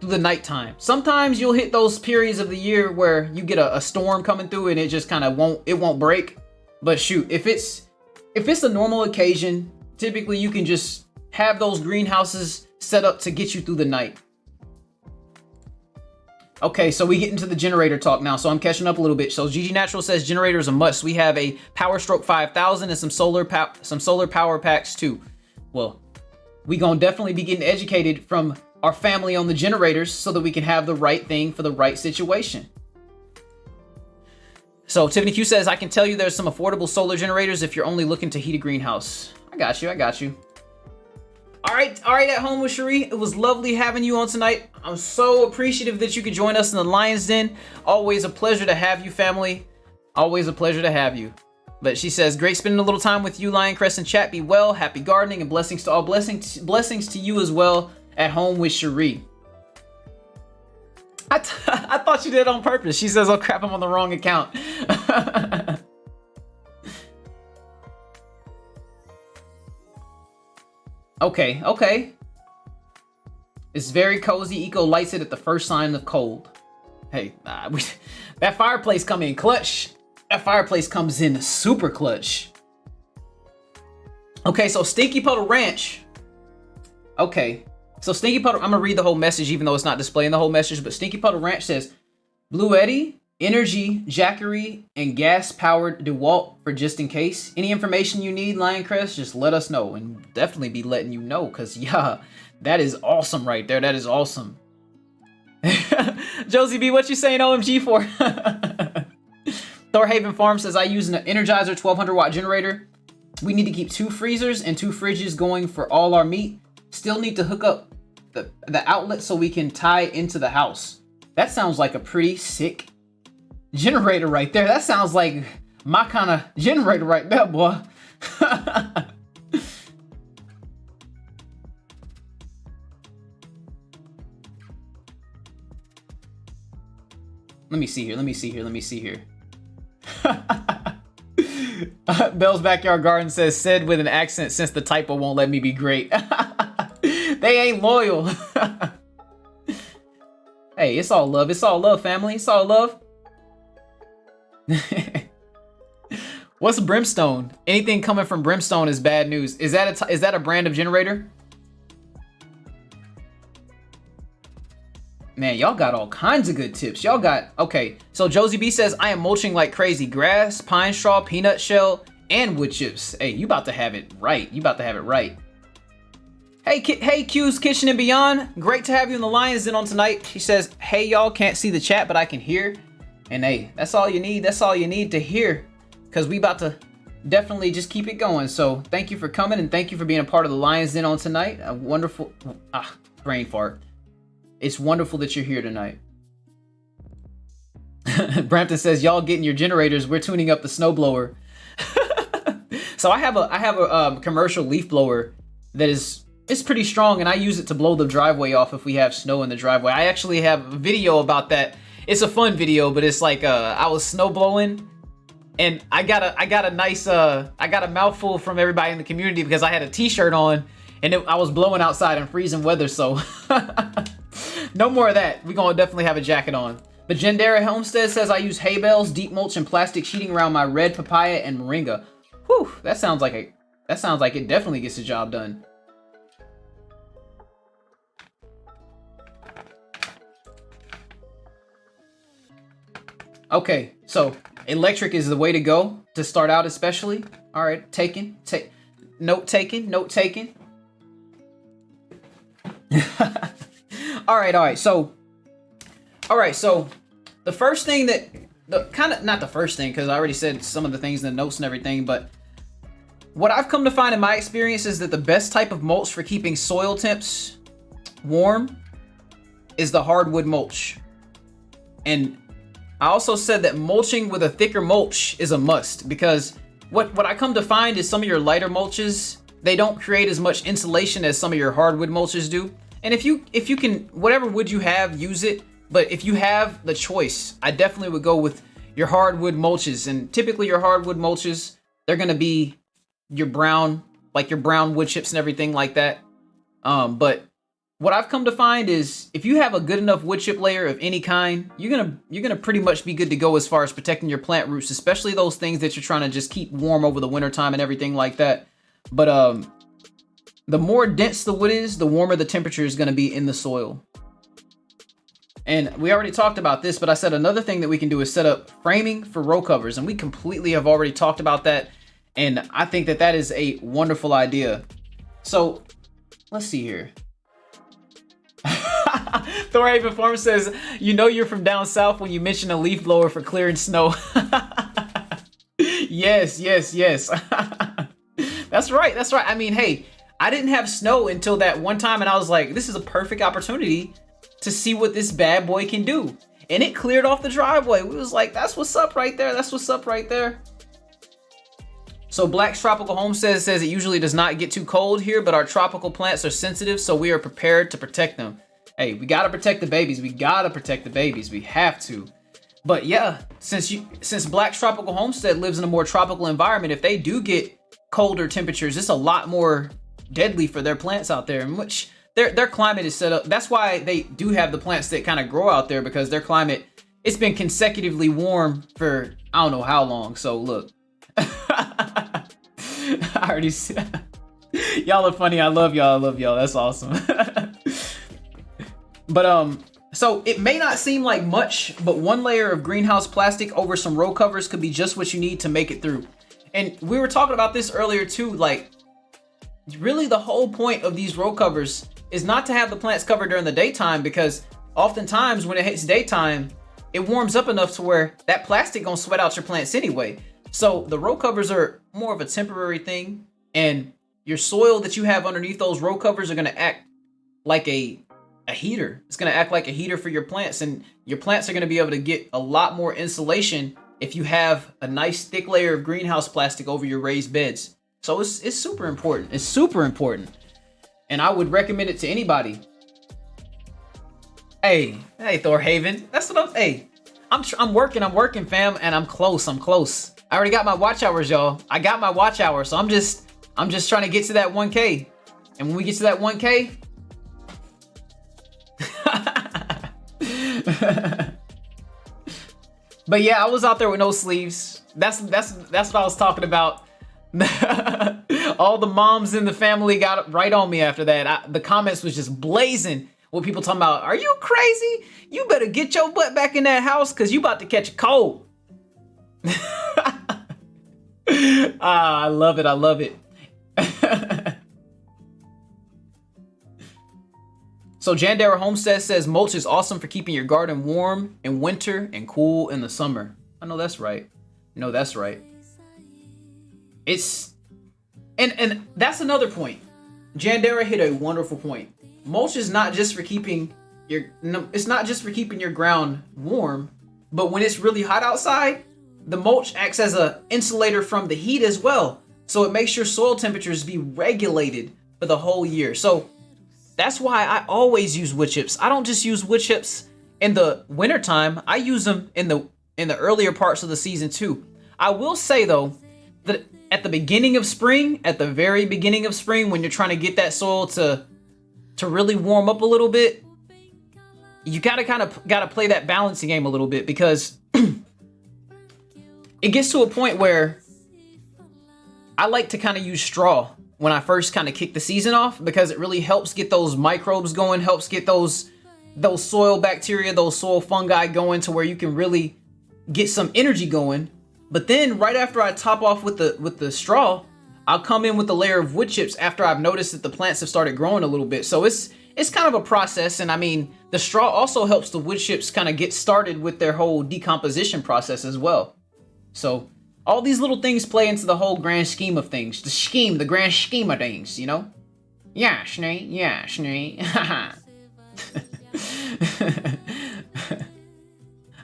through the nighttime. Sometimes you'll hit those periods of the year where you get a storm coming through and it just kind of won't break. But shoot, if it's a normal occasion, typically you can just have those greenhouses set up to get you through the night. Okay, so we get into the generator talk now, so I'm catching up a little bit. So GG Natural says generator is a must. We have a Power Stroke 5000 and some solar power packs too. Well, we gonna definitely be getting educated from our family on the generators so that we can have the right thing for the right situation. So Tiffany Q says, I can tell you there's some affordable solar generators if you're only looking to heat a greenhouse. I got you. All right, at home with Cherie. It was lovely having you on tonight. I'm so appreciative that you could join us in the Lion's Den. Always a pleasure to have you, family. Always a pleasure to have you. But she says, great spending a little time with you, Lion Crest and chat. Be well, happy gardening, and blessings to all. Blessings to you as well at home with Cherie. I thought you did it on purpose. She says, oh crap, I'm on the wrong account. Okay. It's very cozy. Eco lights it at the first sign of cold. Hey, that fireplace come in clutch. That fireplace comes in super clutch. Okay, so Stinky Puddle Ranch. Okay, so Stinky Puddle, I'm gonna read the whole message even though it's not displaying the whole message, but Stinky Puddle Ranch says, Blue Eddie, Energy, Jackery, and gas-powered DeWalt for just in case. Any information you need, Lioncrest, just let us know. And definitely be letting you know, because, yeah, that is awesome right there. That is awesome. Josie B, what you saying OMG for? Thorhaven Farm says, I use an Energizer 1200 watt generator. We need to keep 2 freezers and 2 fridges going for all our meat. Still need to hook up the outlet so we can tie into the house. That sounds like a pretty sick generator right there. That sounds like my kind of generator right there, boy. Let me see here. Bell's Backyard Garden says, said with an accent since the typo won't let me be great. They ain't loyal. Hey, it's all love. It's all love, family. It's all love. What's Brimstone? Anything coming from Brimstone is bad news. Is that a brand of generator? Man, y'all got all kinds of good tips. Y'all got, okay. So Josie B says, I am mulching like crazy. Grass, pine straw, peanut shell, and wood chips. Hey, you about to have it right. You about to have it right. Hey, Q's Kitchen and Beyond. Great to have you in the Lions Den on tonight. She says, hey, y'all, can't see the chat, but I can hear. And hey, that's all you need. That's all you need to hear. Because we about to definitely just keep it going. So thank you for coming and thank you for being a part of the Lions Den on tonight. A wonderful, brain fart. It's wonderful that you're here tonight. Brampton says, y'all getting your generators. We're tuning up the snowblower. So I have a commercial leaf blower that it's pretty strong, and I use it to blow the driveway off if we have snow in the driveway. I actually have a video about that. It's a fun video, but it's like I was snow blowing, and I got a nice I got a mouthful from everybody in the community because I had a t-shirt on, and I was blowing outside in freezing weather. So no more of that. We're gonna definitely have a jacket on. But Gendera Homestead says, I use hay bales, deep mulch, and plastic sheeting around my red papaya and moringa. Whew, that sounds like it definitely gets the job done. Okay, so electric is the way to go to start out, especially. All right, note taking. All right. So the first thing not the first thing, because I already said some of the things in the notes and everything, but what I've come to find in my experience is that the best type of mulch for keeping soil temps warm is the hardwood mulch. And I also said that mulching with a thicker mulch is a must, because what I come to find is some of your lighter mulches, they don't create as much insulation as some of your hardwood mulches do. And if you can, whatever wood you have, use it. But if you have the choice, I definitely would go with your hardwood mulches. And typically your hardwood mulches, they're gonna be your brown wood chips and everything like that. But what I've come to find is if you have a good enough wood chip layer of any kind, you're gonna pretty much be good to go as far as protecting your plant roots, especially those things that you're trying to just keep warm over the winter time and everything like that. But the more dense the wood is, the warmer the temperature is gonna be in the soil. And we already talked about this, but I said another thing that we can do is set up framing for row covers, and we completely have already talked about that. And I think that is a wonderful idea. So let's see here. Thorhaven Farm says, you know you're from down south when you mention a leaf blower for clearing snow. Yes. That's right. I mean, hey, I didn't have snow until that one time, and I was like, this is a perfect opportunity to see what this bad boy can do. And it cleared off the driveway. We was like, that's what's up right there. So Black's Tropical Homestead says it usually does not get too cold here, but our tropical plants are sensitive, so we are prepared to protect them. Hey, we gotta protect the babies. We have to. But yeah, since Black's Tropical Homestead lives in a more tropical environment, if they do get colder temperatures, it's a lot more deadly for their plants out there, in which their climate is set up. That's why they do have the plants that kind of grow out there, because their climate, it's been consecutively warm for I don't know how long. So look. I already said, y'all are funny. I love y'all. That's awesome. But So it may not seem like much, but one layer of greenhouse plastic over some row covers could be just what you need to make it through. And we were talking about this earlier too, like really the whole point of these row covers is not to have the plants covered during the daytime, because oftentimes when it hits daytime, it warms up enough to where that plastic gonna sweat out your plants anyway. So the row covers are more of a temporary thing, and your soil that you have underneath those row covers are gonna act like a heater. It's gonna act like a heater for your plants, and your plants are gonna be able to get a lot more insulation if you have a nice thick layer of greenhouse plastic over your raised beds. So it's super important. It's super important. And I would recommend it to anybody. Hey, Thorhaven. That's what I'm working, fam, and I'm close. I already got my watch hours, y'all. I got my watch hour, so I'm just trying to get to that 1K. And when we get to that 1K, but yeah, I was out there with no sleeves. That's what I was talking about. All the moms in the family got right on me after that. The comments was just blazing with people talking about, "Are you crazy? You better get your butt back in that house because you about to catch a cold." I love it. So Jandera Homestead says mulch is awesome for keeping your garden warm in winter and cool in the summer. I know that's right. It's and that's another point. Jandera hit a wonderful point. Mulch is not just for keeping your ground warm, but when it's really hot outside, the mulch acts as an insulator from the heat as well. So it makes your soil temperatures be regulated for the whole year. So that's why I always use wood chips. I don't just use wood chips in the wintertime. I use them in the earlier parts of the season too. I will say though, that at the beginning of spring, at the very beginning of spring, when you're trying to get that soil to really warm up a little bit, you gotta play that balancing game a little bit, because it gets to a point where I like to kind of use straw when I first kind of kick the season off, because it really helps get those microbes going, helps get those soil bacteria, those soil fungi going to where you can really get some energy going. But then right after I top off with the straw, I'll come in with a layer of wood chips after I've noticed that the plants have started growing a little bit. So it's kind of a process. And I mean, the straw also helps the wood chips kind of get started with their whole decomposition process as well. So all these little things play into the whole grand scheme of things. The grand scheme of things, you know? Yeah, Schnee.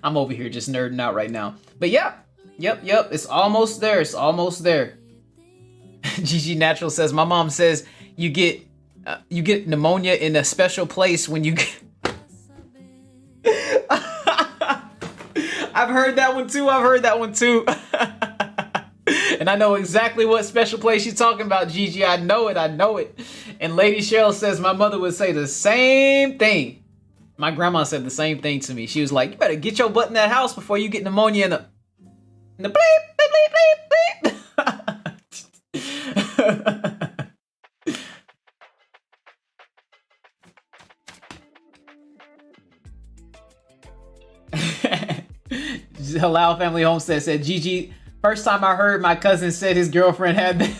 I'm over here just nerding out right now. But yeah. Yep. It's almost there. GG Natural says, my mom says you get pneumonia in a special place when you get... I've heard that one too. And I know exactly what special place you're talking about, Gigi. I know it. And Lady Cheryl says my mother would say the same thing. My grandma said the same thing to me. She was like, you better get your butt in that house before you get pneumonia in the bleep, bleep, bleep, bleep. Halal Family Homestead said, Gigi, first time I heard my cousin said his girlfriend had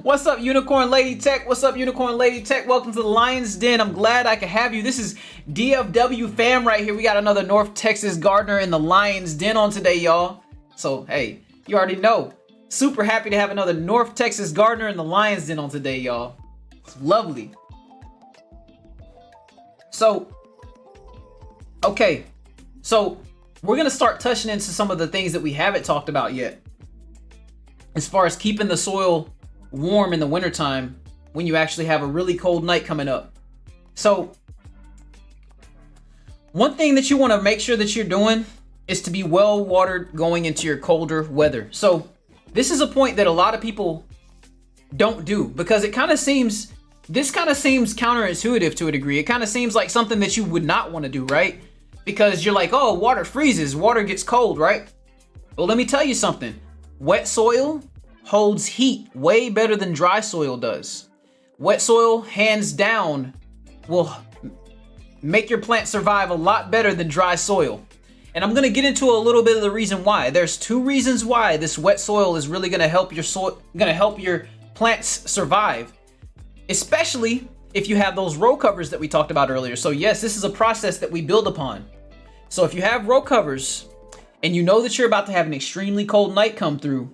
What's up, Unicorn Lady Tech? Welcome to the Lion's Den. I'm glad I could have you. This is DFW fam right here. We got another North Texas gardener in the Lion's Den on today, y'all. So, hey, you already know. Super happy to have another North Texas gardener in the Lion's Den on today, y'all. It's lovely. So, okay. So, we're going to start touching into some of the things that we haven't talked about yet. As far as keeping the soil warm in the wintertime when you actually have a really cold night coming up. So, one thing that you want to make sure that you're doing is to be well watered going into your colder weather. So, this is a point that a lot of people don't do, because this kind of seems counterintuitive to a degree. It kind of seems like something that you would not want to do, right? Because you're like, oh, water freezes, water gets cold, right? Well, let me tell you something. Wet soil holds heat way better than dry soil does. Wet soil, hands down, will make your plant survive a lot better than dry soil. And I'm gonna get into a little bit of the reason why. There's 2 reasons why this wet soil is really gonna help your plants survive, especially if you have those row covers that we talked about earlier. So yes, this is a process that we build upon. So if you have row covers and you know that you're about to have an extremely cold night come through,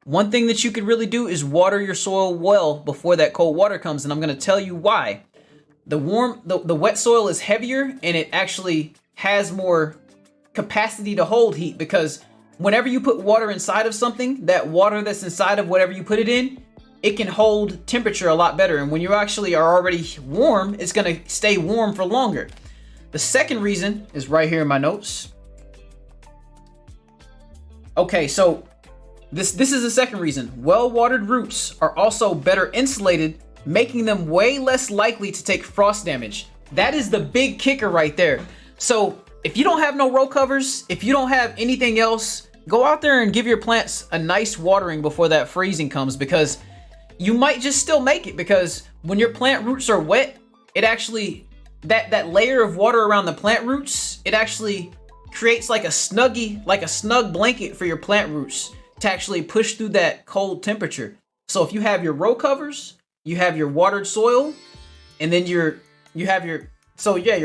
one thing that you could really do is water your soil well before that cold water comes, and I'm gonna tell you why. The wet soil is heavier and it actually has more capacity to hold heat, because whenever you put water inside of something, that water that's inside of whatever you put it in, it can hold temperature a lot better. And when you actually are already warm, it's gonna stay warm for longer. The second reason is right here in my notes. Okay, so this is the second reason. Well-watered roots are also better insulated, making them way less likely to take frost damage. That is the big kicker right there. So if you don't have no row covers, if you don't have anything else, go out there and give your plants a nice watering before that freezing comes, because you might just still make it, because when your plant roots are wet, it actually, that layer of water around the plant roots, it actually creates like a snug blanket for your plant roots to actually push through that cold temperature. So if you have your row covers, you have your watered soil, and then you have your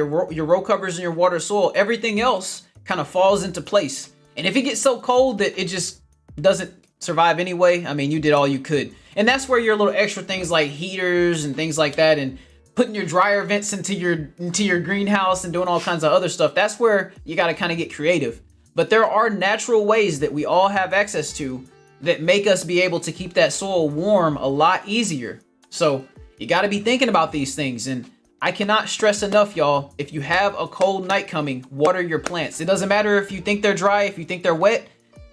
row covers and your watered soil, everything else kind of falls into place. And if it gets so cold that it just doesn't survive anyway, I mean, you did all you could. And that's where your little extra things like heaters and things like that, and putting your dryer vents into your greenhouse and doing all kinds of other stuff, that's where you got to kind of get creative. But there are natural ways that we all have access to that make us be able to keep that soil warm a lot easier. So you got to be thinking about these things. And I cannot stress enough, y'all, if you have a cold night coming, water your plants. It doesn't matter if you think they're dry, if you think they're wet,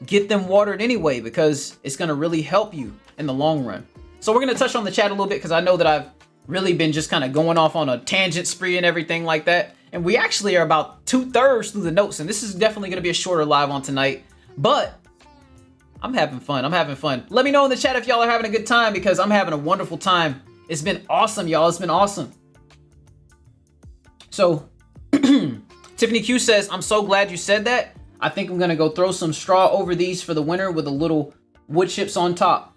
get them watered anyway, because it's going to really help you in the long run. So we're going to touch on the chat a little bit, because I know that I've really been just kind of going off on a tangent spree and everything like that. And we actually are about 2/3 through the notes, and this is definitely going to be a shorter live on tonight, but I'm having fun. Let me know in the chat if y'all are having a good time, because I'm having a wonderful time. It's been awesome, y'all. It's been awesome. So Tiffany Q says, I'm so glad you said that. I think I'm going to go throw some straw over these for the winter with a little wood chips on top.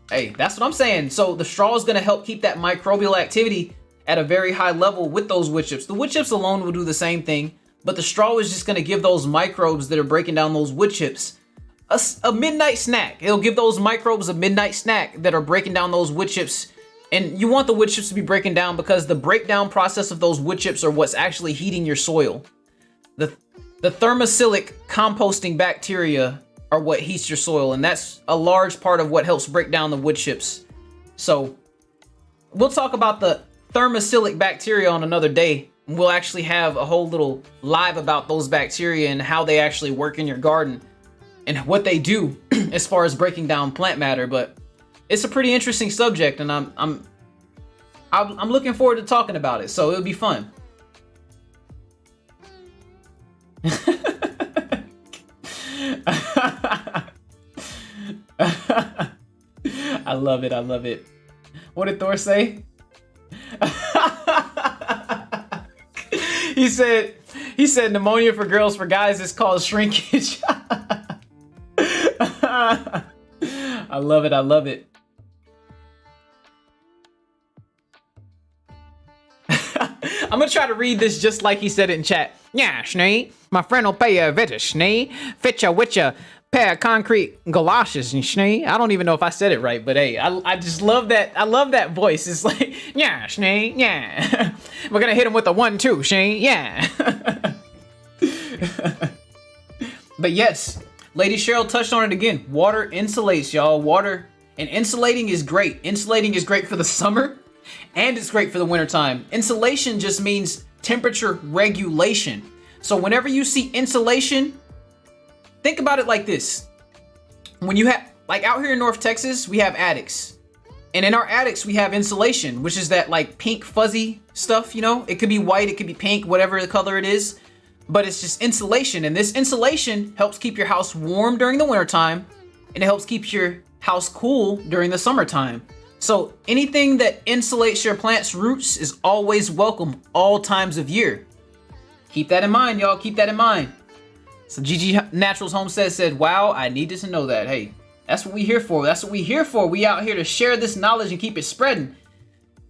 Hey, that's what I'm saying. So the straw is going to help keep that microbial activity at a very high level with those wood chips. The wood chips alone will do the same thing, but the straw is just going to give those microbes that are breaking down those wood chips a midnight snack. It'll give those microbes a midnight snack that are breaking down those wood chips. And you want the wood chips to be breaking down, because the breakdown process of those wood chips are what's actually heating your soil. The thermosilic composting bacteria are what heats your soil, and that's a large part of what helps break down the wood chips. So we'll talk about the thermosilic bacteria on another day. We'll actually have a whole little live about those bacteria and how they actually work in your garden and what they do as far as breaking down plant matter. But it's a pretty interesting subject, and I'm looking forward to talking about it. So it'll be fun. I love it. I love it. What did Thor say? He said pneumonia for girls, for guys is called shrinkage. I love it. I love it. I'm gonna try to read this just like he said it in chat. Yeah, Schnee. My friend will pay you a visit, Schnee. Fit ya with ya pair of concrete galoshes, and Schnee. I don't even know if I said it right, but hey, I just love that. I love that voice. It's like, yeah, Schnee, yeah. We're gonna hit him with a 1-2, Schnee, yeah. But yes, Lady Cheryl touched on it again. Water insulates, y'all. Water and insulating is great. Insulating is great for the summer, and it's great for the wintertime. Insulation just means temperature regulation. So whenever you see insulation, think about it like this. When you have, like out here in North Texas, we have attics. And in our attics, we have insulation, which is that like pink fuzzy stuff, you know? It could be white, it could be pink, whatever the color it is. But it's just insulation. And this insulation helps keep your house warm during the wintertime, and it helps keep your house cool during the summertime. So anything that insulates your plant's roots is always welcome all times of year. Keep that in mind, y'all. Keep that in mind. So GG Naturals Homestead said, wow, I needed to know that. Hey, that's what we here for. That's what we here for. We out here to share this knowledge and keep it spreading.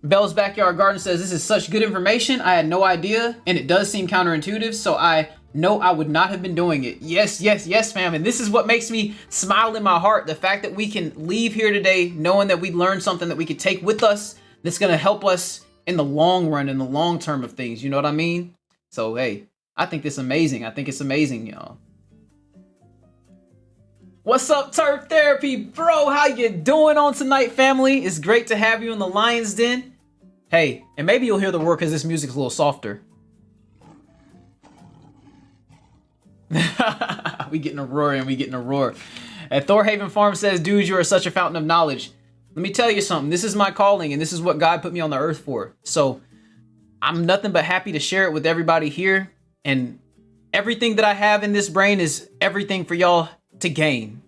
Bell's Backyard Garden says, this is such good information. I had no idea, and it does seem counterintuitive, so I know I would not have been doing it. Yes, yes, yes, fam. And this is what makes me smile in my heart. The fact that we can leave here today knowing that we learned something that we could take with us that's going to help us in the long run, in the long term of things. You know what I mean? So, hey, I think this is amazing. I think it's amazing, y'all. What's up, Turf Therapy? Bro, how you doing on tonight, family? It's great to have you in the Lion's Den. Hey, and maybe you'll hear the word because this music's a little softer. We getting a roar and we getting a roar. At Thorhaven Farm says, dude, you are such a fountain of knowledge. Let me tell you something. This is my calling and this is what God put me on the earth for. So I'm nothing but happy to share it with everybody here. And everything that I have in this brain is everything for y'all to gain.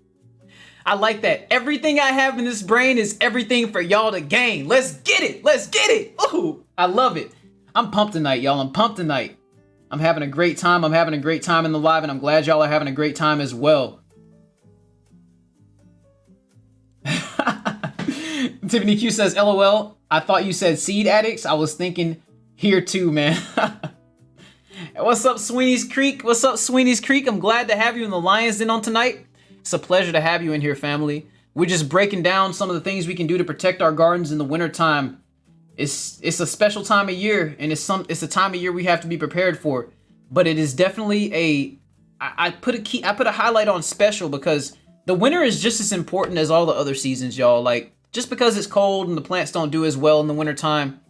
I like that. Everything I have in this brain is everything for y'all to gain. Let's get it. Let's get it. Ooh, I love it. I'm pumped tonight, y'all. I'm pumped tonight. I'm having a great time. I'm having a great time in the live, and I'm glad y'all are having a great time as well. Tiffany Q says, LOL, I thought you said seed addicts. I was thinking here too, man. What's up, Sweeney's Creek? What's up, Sweeney's Creek? I'm glad to have you in the Lion's Den on tonight. It's a pleasure to have you in here, family. We're just breaking down some of the things we can do to protect our gardens in the wintertime. It's a special time of year, and it's a time of year we have to be prepared for. But it is definitely I put a highlight on special because the winter is just as important as all the other seasons, y'all. Like, just because it's cold and the plants don't do as well in the wintertime,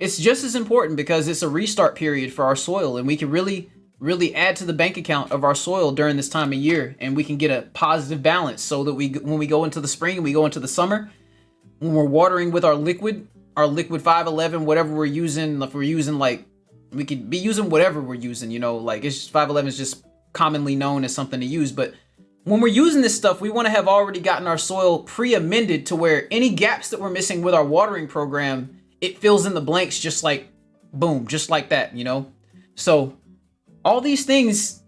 it's just as important because it's a restart period for our soil, and we can really add to the bank account of our soil during this time of year, and we can get a positive balance so that when we go into the spring and we go into the summer, when we're watering with our liquid 511, whatever we're using, if we're using, like, we could be using whatever we're using, you know, like, it's just 511 is just commonly known as something to use. But when we're using this stuff, we want to have already gotten our soil pre-amended to where any gaps that we're missing with our watering program, it fills in the blanks just like, boom, just like that, you know? So all these things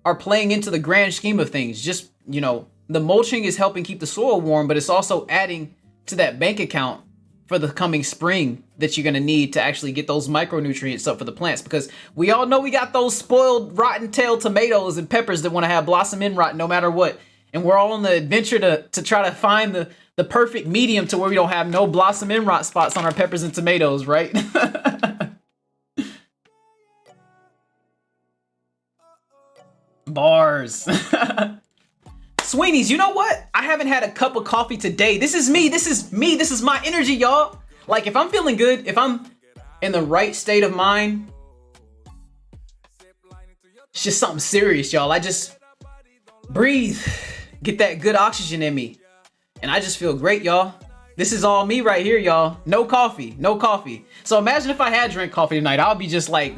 are playing into the grand scheme of things. Just, you know, the mulching is helping keep the soil warm, but it's also adding to that bank account for the coming spring that you're going to need to actually get those micronutrients up for the plants, because we all know we got those spoiled rotten tailed tomatoes and peppers that want to have blossom end rot no matter what. And we're all on the adventure to try to find the perfect medium to where we don't have no blossom end rot spots on our peppers and tomatoes, right? Bars. Sweeney's, you know what? I haven't had a cup of coffee today. This is me. This is my energy, y'all. Like, if I'm feeling good, if I'm in the right state of mind, it's just something serious, y'all. I just breathe, get that good oxygen in me, and I just feel great, y'all. This is all me right here, y'all. No coffee, no coffee. So imagine if I had drank coffee tonight. I'll be just like,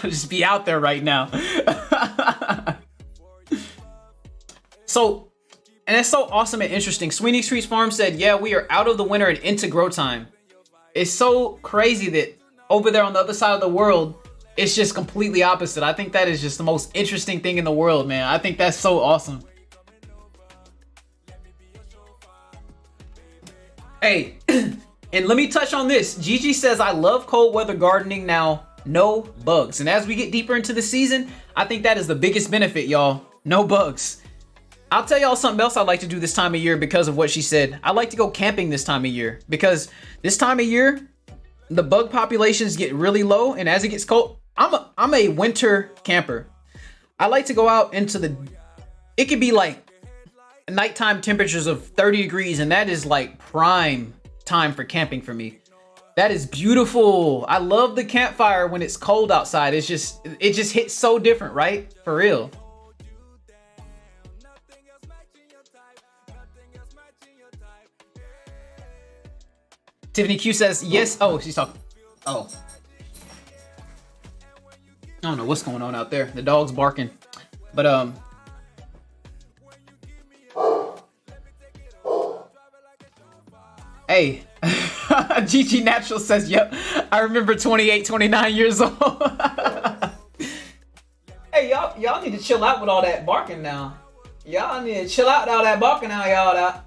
just be out there right now. So, and it's so awesome and interesting. Sweeney Streets Farm said, yeah, we are out of the winter and into grow time. It's so crazy that over there on the other side of the world, it's just completely opposite. I think that is just the most interesting thing in the world, man. I think that's so awesome. Hey, and let me touch on this. Gigi says, I love cold weather gardening now. No bugs. And as we get deeper into the season, I think that is the biggest benefit, y'all. No bugs. I'll tell y'all something else I like to do this time of year because of what she said. I like to go camping this time of year because this time of year, the bug populations get really low, and as it gets cold, I'm a winter camper. I like to go out into it could be like nighttime temperatures of 30 degrees, and that is like prime time for camping for me. That is beautiful. I love the campfire when it's cold outside. It just hits so different, right? For real. Tiffany Q says, yes. Oh, she's talking. Oh. I don't know what's going on out there. The dog's barking. But, hey. GG Natural says, yep. I remember 28, 29 years old. need to chill out with all that barking now. Y'all need to chill out with all that barking now, y'all.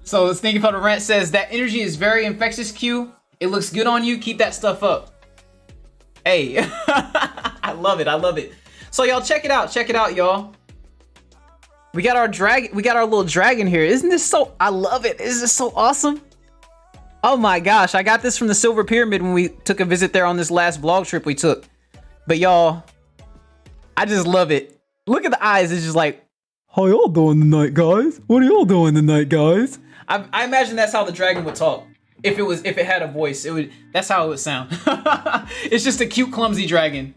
So Stinky Puddle Rant says that energy is very infectious, Q. It looks good on you. Keep that stuff up. Hey, I love it. I love it. So y'all check it out. Check it out, y'all. We got our little dragon here. Isn't this so? I love it. Isn't this so awesome? Oh my gosh, I got this from the Silver Pyramid when we took a visit there on this last vlog trip we took. But y'all, I just love it. Look at the eyes. It's just like, how y'all doing tonight, guys? What are y'all doing tonight, guys? I imagine that's how the dragon would talk. If it had a voice, that's how it would sound. It's just a cute, clumsy dragon.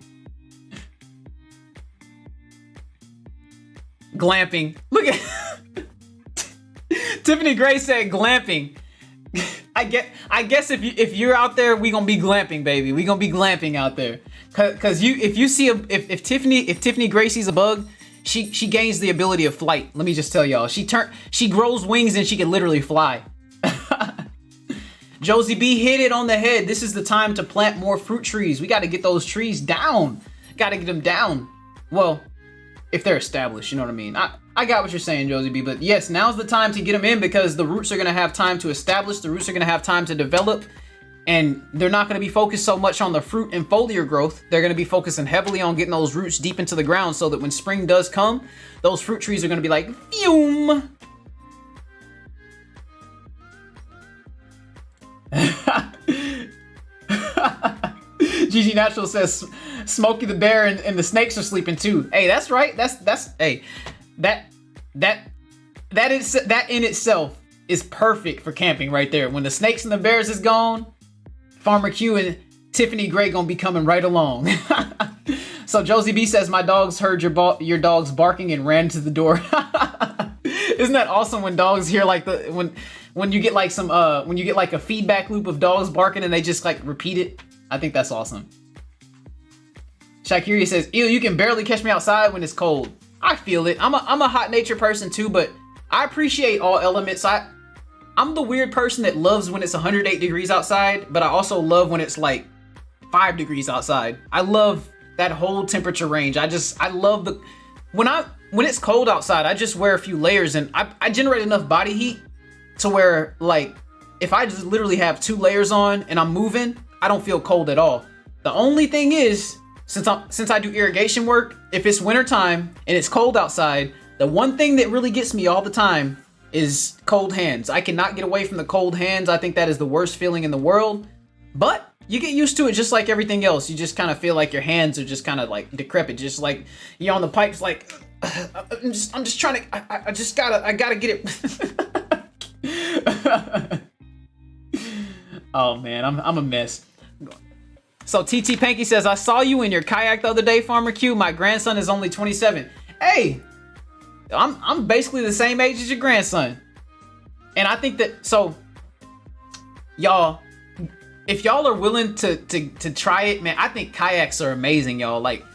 Glamping. Look at Tiffany Gray said glamping. I guess if you're out there, we gonna be glamping, baby. We gonna be glamping out there. Cause if Tiffany Gray sees a bug, she gains the ability of flight. Let me just tell y'all. She grows wings and she can literally fly. Josie B hit it on the head. This is the time to plant more fruit trees. We got to get those trees down. Got to get them down. Well, if they're established, you know what I mean. I got what you're saying, Josie B. But yes, now's the time to get them in because the roots are going to have time to establish. The roots are going to have time to develop. And they're not going to be focused so much on the fruit and foliar growth. They're going to be focusing heavily on getting those roots deep into the ground so that when spring does come, those fruit trees are going to be like, phew. Gigi Natural says Smokey the Bear and the snakes are sleeping too. Hey, that's right. That's hey, that in itself is perfect for camping right there. When the snakes and the bears is gone, Farmer Q and Tiffany Gray gonna be coming right along. So Josie B says my dogs heard your dogs barking and ran to the door. Isn't that awesome when dogs hear like when you get like some when you get like a feedback loop of dogs barking and they just like repeat it? I think that's awesome. Shakiria says, ew, you can barely catch me outside when it's cold. I feel it. I'm a hot nature person too, but I appreciate all elements. I'm the weird person that loves when it's 108 degrees outside, but I also love when it's like 5 degrees outside. I love that whole temperature range. I love when it's cold outside, I just wear a few layers and I generate enough body heat to where like if I just literally have 2 layers on and I'm moving, I don't feel cold at all. The only thing is, since I do irrigation work, if it's winter time and it's cold outside, the one thing that really gets me all the time is cold hands. I cannot get away from the cold hands. I think that is the worst feeling in the world, but you get used to it just like everything else. You just kind of feel like your hands are just kind of like decrepit, just like you're on the pipes like, I'm just trying to, I gotta get it. Oh man, I'm a mess. So TT Panky says, I saw you in your kayak the other day, Farmer Q. My grandson is only 27. Hey, I'm basically the same age as your grandson. And I think that, so y'all, if y'all are willing to try it, man, I think kayaks are amazing, y'all. Like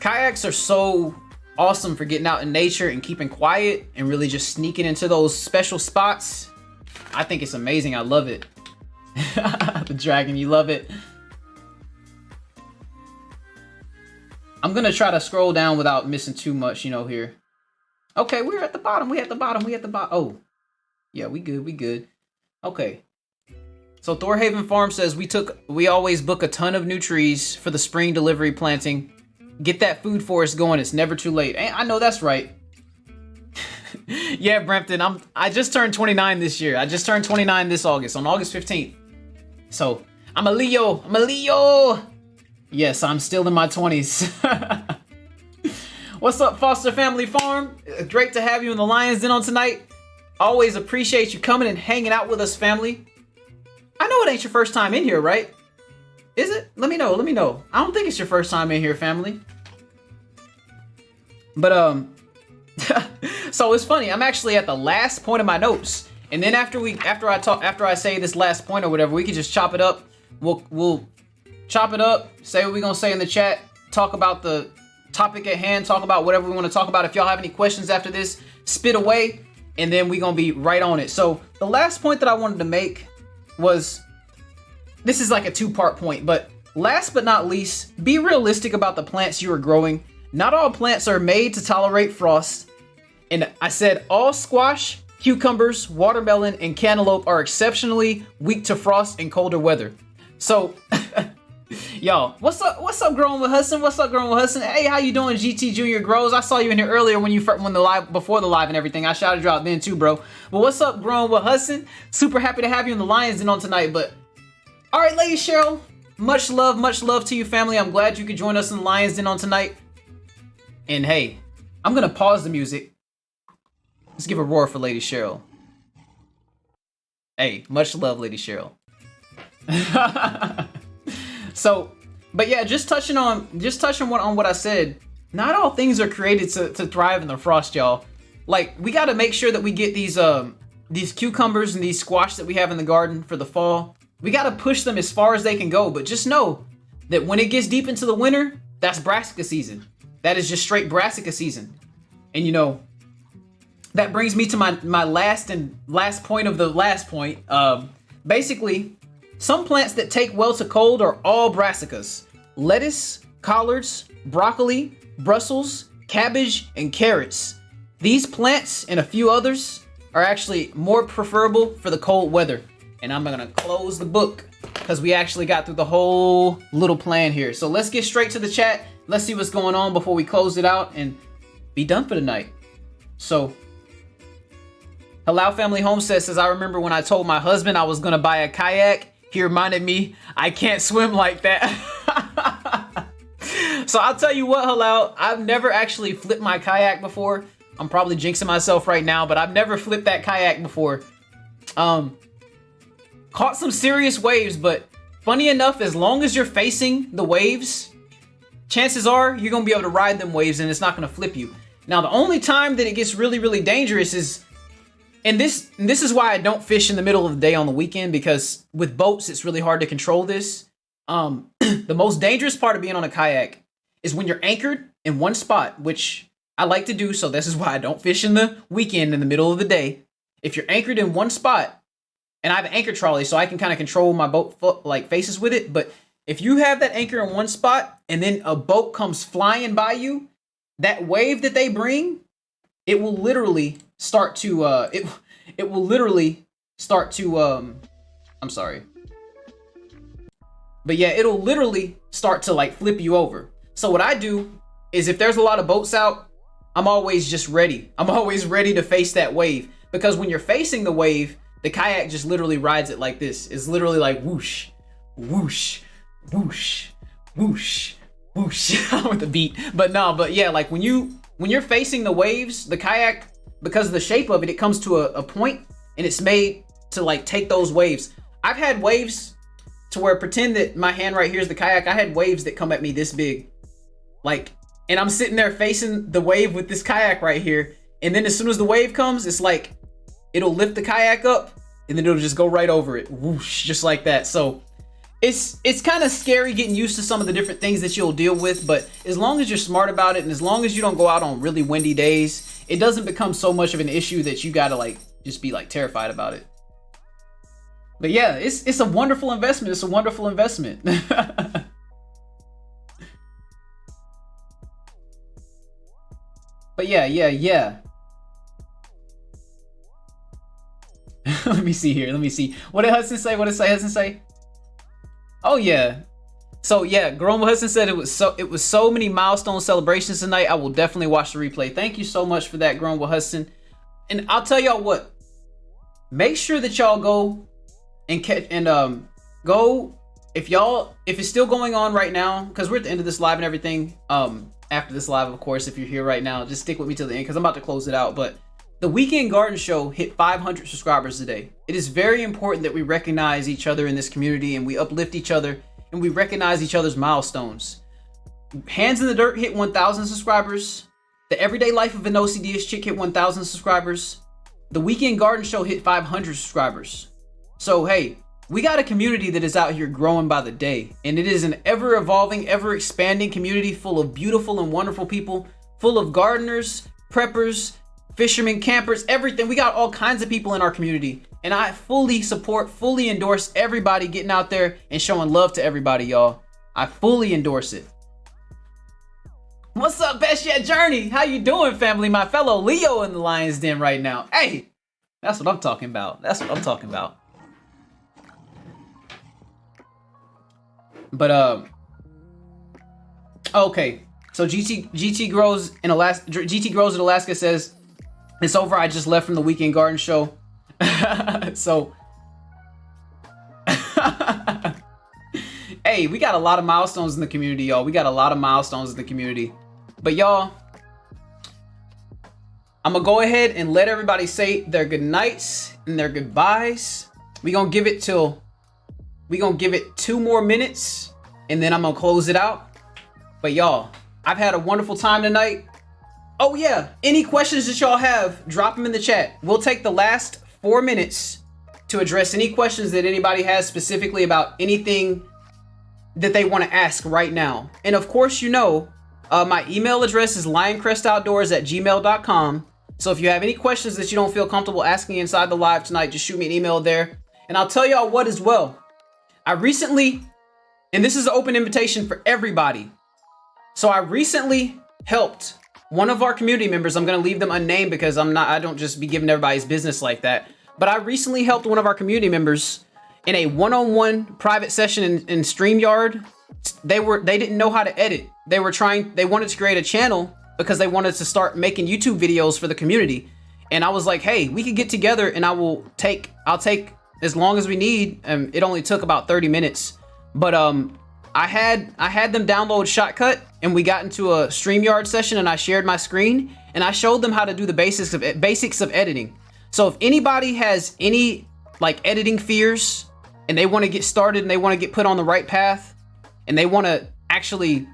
kayaks are so awesome for getting out in nature and keeping quiet and really just sneaking into those special spots. I think it's amazing. I love it. The dragon, you love it. I'm gonna try to scroll down without missing too much, you know, here. Okay, we're at the bottom. We at the bottom. Oh, yeah, we good. Okay. So Thorhaven Farm says we always book a ton of new trees for the spring delivery planting. Get that food forest going. It's never too late. I know that's right. Yeah, Brampton. I just turned 29 this year. I just turned 29 this August, on August 15th. So I'm a Leo. Yes, I'm still in my 20s. What's up, Foster Family Farm? Great to have you in the Lions Den on tonight. Always appreciate you coming and hanging out with us, family. I know it ain't your first time in here, right? Is it? Let me know. I don't think it's your first time in here, family. But so it's funny. I'm actually at the last point of my notes, and then after I say this last point or whatever, we can just chop it up. We'll chop it up, say what we're gonna say in the chat, talk about the topic at hand, talk about whatever we want to talk about. If y'all have any questions after this, spit away, and then we're gonna be right on it. So the last point that I wanted to make was, this is like a 2-part point, but last but not least, be realistic about the plants you are growing. Not all plants are made to tolerate frost. And I said all squash, cucumbers, watermelon, and cantaloupe are exceptionally weak to frost and colder weather. So, y'all, what's up, Growing with Hudson? What's up, Growing with Hudson? Hey, how you doing, GT Junior Grows? I saw you in here earlier before the live and everything. I shouted you out then too, bro. But what's up, Growing with Hudson? Super happy to have you in the Lions Den on tonight. But all right, Lady Cheryl, much love to you, family. I'm glad you could join us in the Lions Den on tonight. And hey, I'm gonna pause the music. Let's give a roar for Lady Cheryl. Hey, much love, Lady Cheryl. So, but yeah, just touching on what I said. Not all things are created to thrive in the frost, y'all. Like, we got to make sure that we get these cucumbers and these squash that we have in the garden for the fall. We got to push them as far as they can go. But just know that when it gets deep into the winter, that's brassica season. That is just straight brassica season. And you know, that brings me to my last point of the last point. Basically, some plants that take well to cold are all brassicas. Lettuce, collards, broccoli, Brussels, cabbage, and carrots. These plants and a few others are actually more preferable for the cold weather. And I'm gonna close the book because we actually got through the whole little plan here. So let's get straight to the chat. Let's see what's going on before we close it out and be done for the night. So, Halal Family Homestead says, I remember when I told my husband I was gonna buy a kayak, he reminded me I can't swim like that. So I'll tell you what, Halal, I've never actually flipped my kayak before. I'm probably jinxing myself right now, but I've never flipped that kayak before. Caught some serious waves, but funny enough, as long as you're facing the waves, chances are you're gonna be able to ride them waves and it's not gonna flip you. Now, the only time that it gets really, really dangerous is, and this is why I don't fish in the middle of the day on the weekend, because with boats, it's really hard to control this. The most dangerous part of being on a kayak is when you're anchored in one spot, which I like to do, so this is why I don't fish in the weekend in the middle of the day. If you're anchored in one spot, and I have an anchor trolley, so I can kind of control my boat faces with it, but if you have that anchor in one spot, and then a boat comes flying by you, that wave that they bring, it will literally start to, I'm sorry. But yeah, it'll literally start to like flip you over. So what I do is if there's a lot of boats out, I'm always just ready. I'm always ready to face that wave, because when you're facing the wave, the kayak just literally rides it like this. It's literally like whoosh, whoosh, whoosh, whoosh, whoosh with the beat. But yeah, like when you're facing the waves, the kayak, because of the shape of it, it comes to a point and it's made to like take those waves. I've had waves to where, pretend that my hand right here is the kayak. I had waves that come at me this big, like, and I'm sitting there facing the wave with this kayak right here. And then as soon as the wave comes, it's like, it'll lift the kayak up and then it'll just go right over it. Whoosh, just like that. So it's kind of scary getting used to some of the different things that you'll deal with, but as long as you're smart about it and as long as you don't go out on really windy days, it doesn't become so much of an issue that you gotta like just be like terrified about it. But yeah, it's a wonderful investment. It's a wonderful investment. But yeah. Let me see here. Let me see. What did Hudson say? What did Hudson say? Oh yeah. So yeah, Groma Hudson said it was so many milestone celebrations tonight. I will definitely watch the replay. Thank you so much for that, Groma Hudson. And I'll tell y'all what. Make sure that y'all go and catch and go if it's still going on right now, because we're at the end of this live and everything. After this live, of course, if you're here right now, just stick with me till the end because I'm about to close it out. But the Weekend Garden Show hit 500 subscribers today. It is very important that we recognize each other in this community and we uplift each other and we recognize each other's milestones. Hands in the Dirt hit 1,000 subscribers. The Everyday Life of an OCDish chick hit 1,000 subscribers. The Weekend Garden Show hit 500 subscribers. So hey, we got a community that is out here growing by the day, and it is an ever evolving, ever expanding community full of beautiful and wonderful people, full of gardeners, preppers, fishermen, campers, everything. We got all kinds of people in our community, and I fully support, fully endorse everybody getting out there and showing love to everybody, y'all. I fully endorse it. What's up, Best Yet Journey? How you doing, family? My fellow Leo in the Lion's Den right now. Hey, that's what I'm talking about. That's what I'm talking about. But okay. So GT Grows in Alaska says it's over. I just left from the weekend garden show. So hey, we got a lot of milestones in the community, y'all. We got a lot of milestones in the community. But y'all, I'm gonna go ahead and let everybody say their good nights and their goodbyes. We gonna give it 2 more minutes and then I'm gonna close it out. But y'all, I've had a wonderful time tonight. Oh yeah, any questions that y'all have, drop them in the chat. We'll take the last 4 minutes to address any questions that anybody has specifically about anything that they want to ask right now. And of course, you know, my email address is lioncrestoutdoors@gmail.com. So if you have any questions that you don't feel comfortable asking inside the live tonight, just shoot me an email there. And I'll tell y'all what as well. I recently, and this is an open invitation for everybody. So I recently helped one of our community members. I'm going to leave them unnamed because I don't just be giving everybody's business like that. But I recently helped one of our community members in a one-on-one private session in StreamYard. They didn't know how to edit. They wanted to create a channel because they wanted to start making YouTube videos for the community. And I was like, hey, we could get together and I'll take as long as we need. It only took about 30 minutes. But I had them download Shotcut and we got into a StreamYard session and I shared my screen and I showed them how to do the basics of editing. So if anybody has any like editing fears and they want to get started and they want to get put on the right path and they want to actually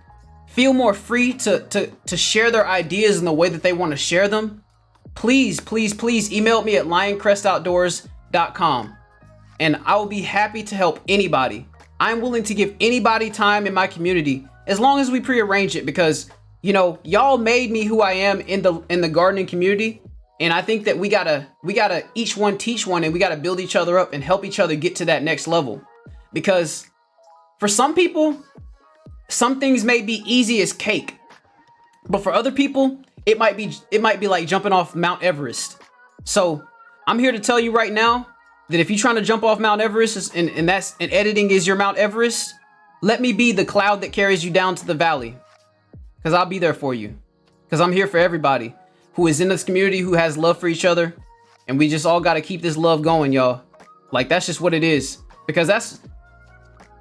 feel more free to share their ideas in the way that they want to share them, please email me at lioncrestoutdoors.com and I will be happy to help anybody. I'm willing to give anybody time in my community as long as we pre-arrange it because, you know, y'all made me who I am in the gardening community. And I think that we gotta each one teach one and we gotta build each other up and help each other get to that next level. Because for some people, some things may be easy as cake, but for other people, it might be like jumping off Mount Everest. So I'm here to tell you right now that if you're trying to jump off Mount Everest and editing is your Mount Everest, let me be the cloud that carries you down to the valley. Because I'll be there for you. Because I'm here for everybody who is in this community, who has love for each other. And we just all got to keep this love going, y'all. Like, that's just what it is. Because that's,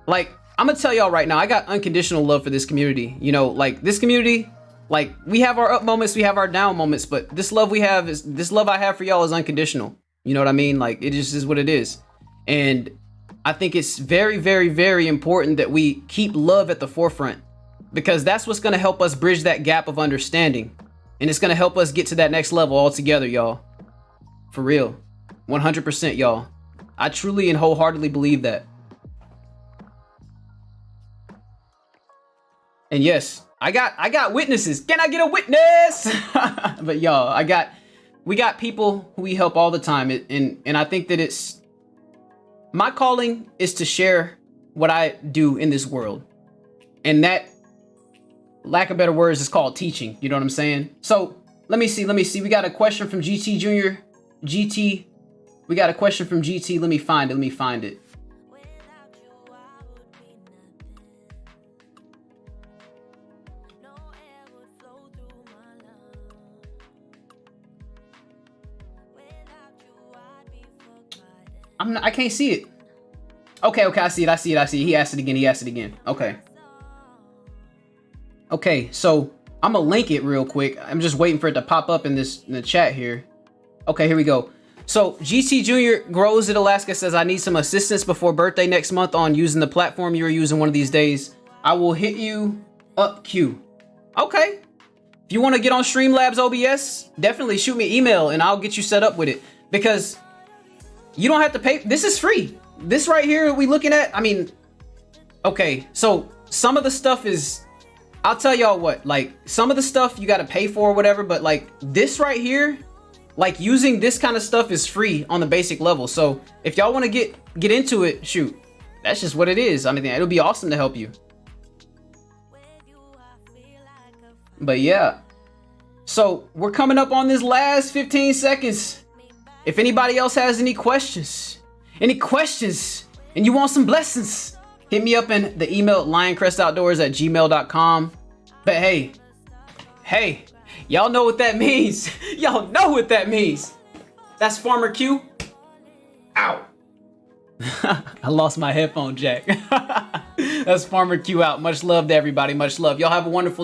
like, I'm going to tell y'all right now, I got unconditional love for this community. You know, like, this community, like, we have our up moments, we have our down moments. But this love I have for y'all is unconditional. You know what I mean? Like, it just is what it is. And I think it's very, very, very important that we keep love at the forefront. Because that's what's going to help us bridge that gap of understanding. And it's going to help us get to that next level all together, y'all. For real. 100%, y'all. I truly and wholeheartedly believe that. And yes, I got witnesses. Can I get a witness? But y'all, we got people who we help all the time. And I think that it's, my calling is to share what I do in this world. And that, lack of better words, is called teaching. You know what I'm saying? So let me see. We got a question from GT Junior. We got a question from GT. Let me find it. I can't see it. Okay, I see it. He asked it again. Okay, so I'm gonna link it real quick. I'm just waiting for it to pop up in the chat here. Okay, here we go. So GT Junior Grows in Alaska says, I need some assistance before birthday next month on using the platform you were using one of these days. I will hit you up, Q. Okay. If you want to get on Streamlabs OBS, definitely shoot me an email and I'll get you set up with it. Because you don't have to pay. This is free. This right here we looking at, I mean, okay, so some of the stuff is, I'll tell y'all what, like some of the stuff you got to pay for or whatever, but like this right here, like using this kind of stuff is free on the basic level. So if y'all want to get into it, shoot, that's just what it is. I mean, it'll be awesome to help you. But yeah. So we're coming up on this last 15 seconds. If anybody else has any questions, and you want some blessings, hit me up in the email lioncrestoutdoors@gmail.com. But hey, y'all know what that means. Y'all know what that means. That's Farmer Q. Ow. I lost my headphone jack. That's Farmer Q out. Much love to everybody. Much love. Y'all have a wonderful night.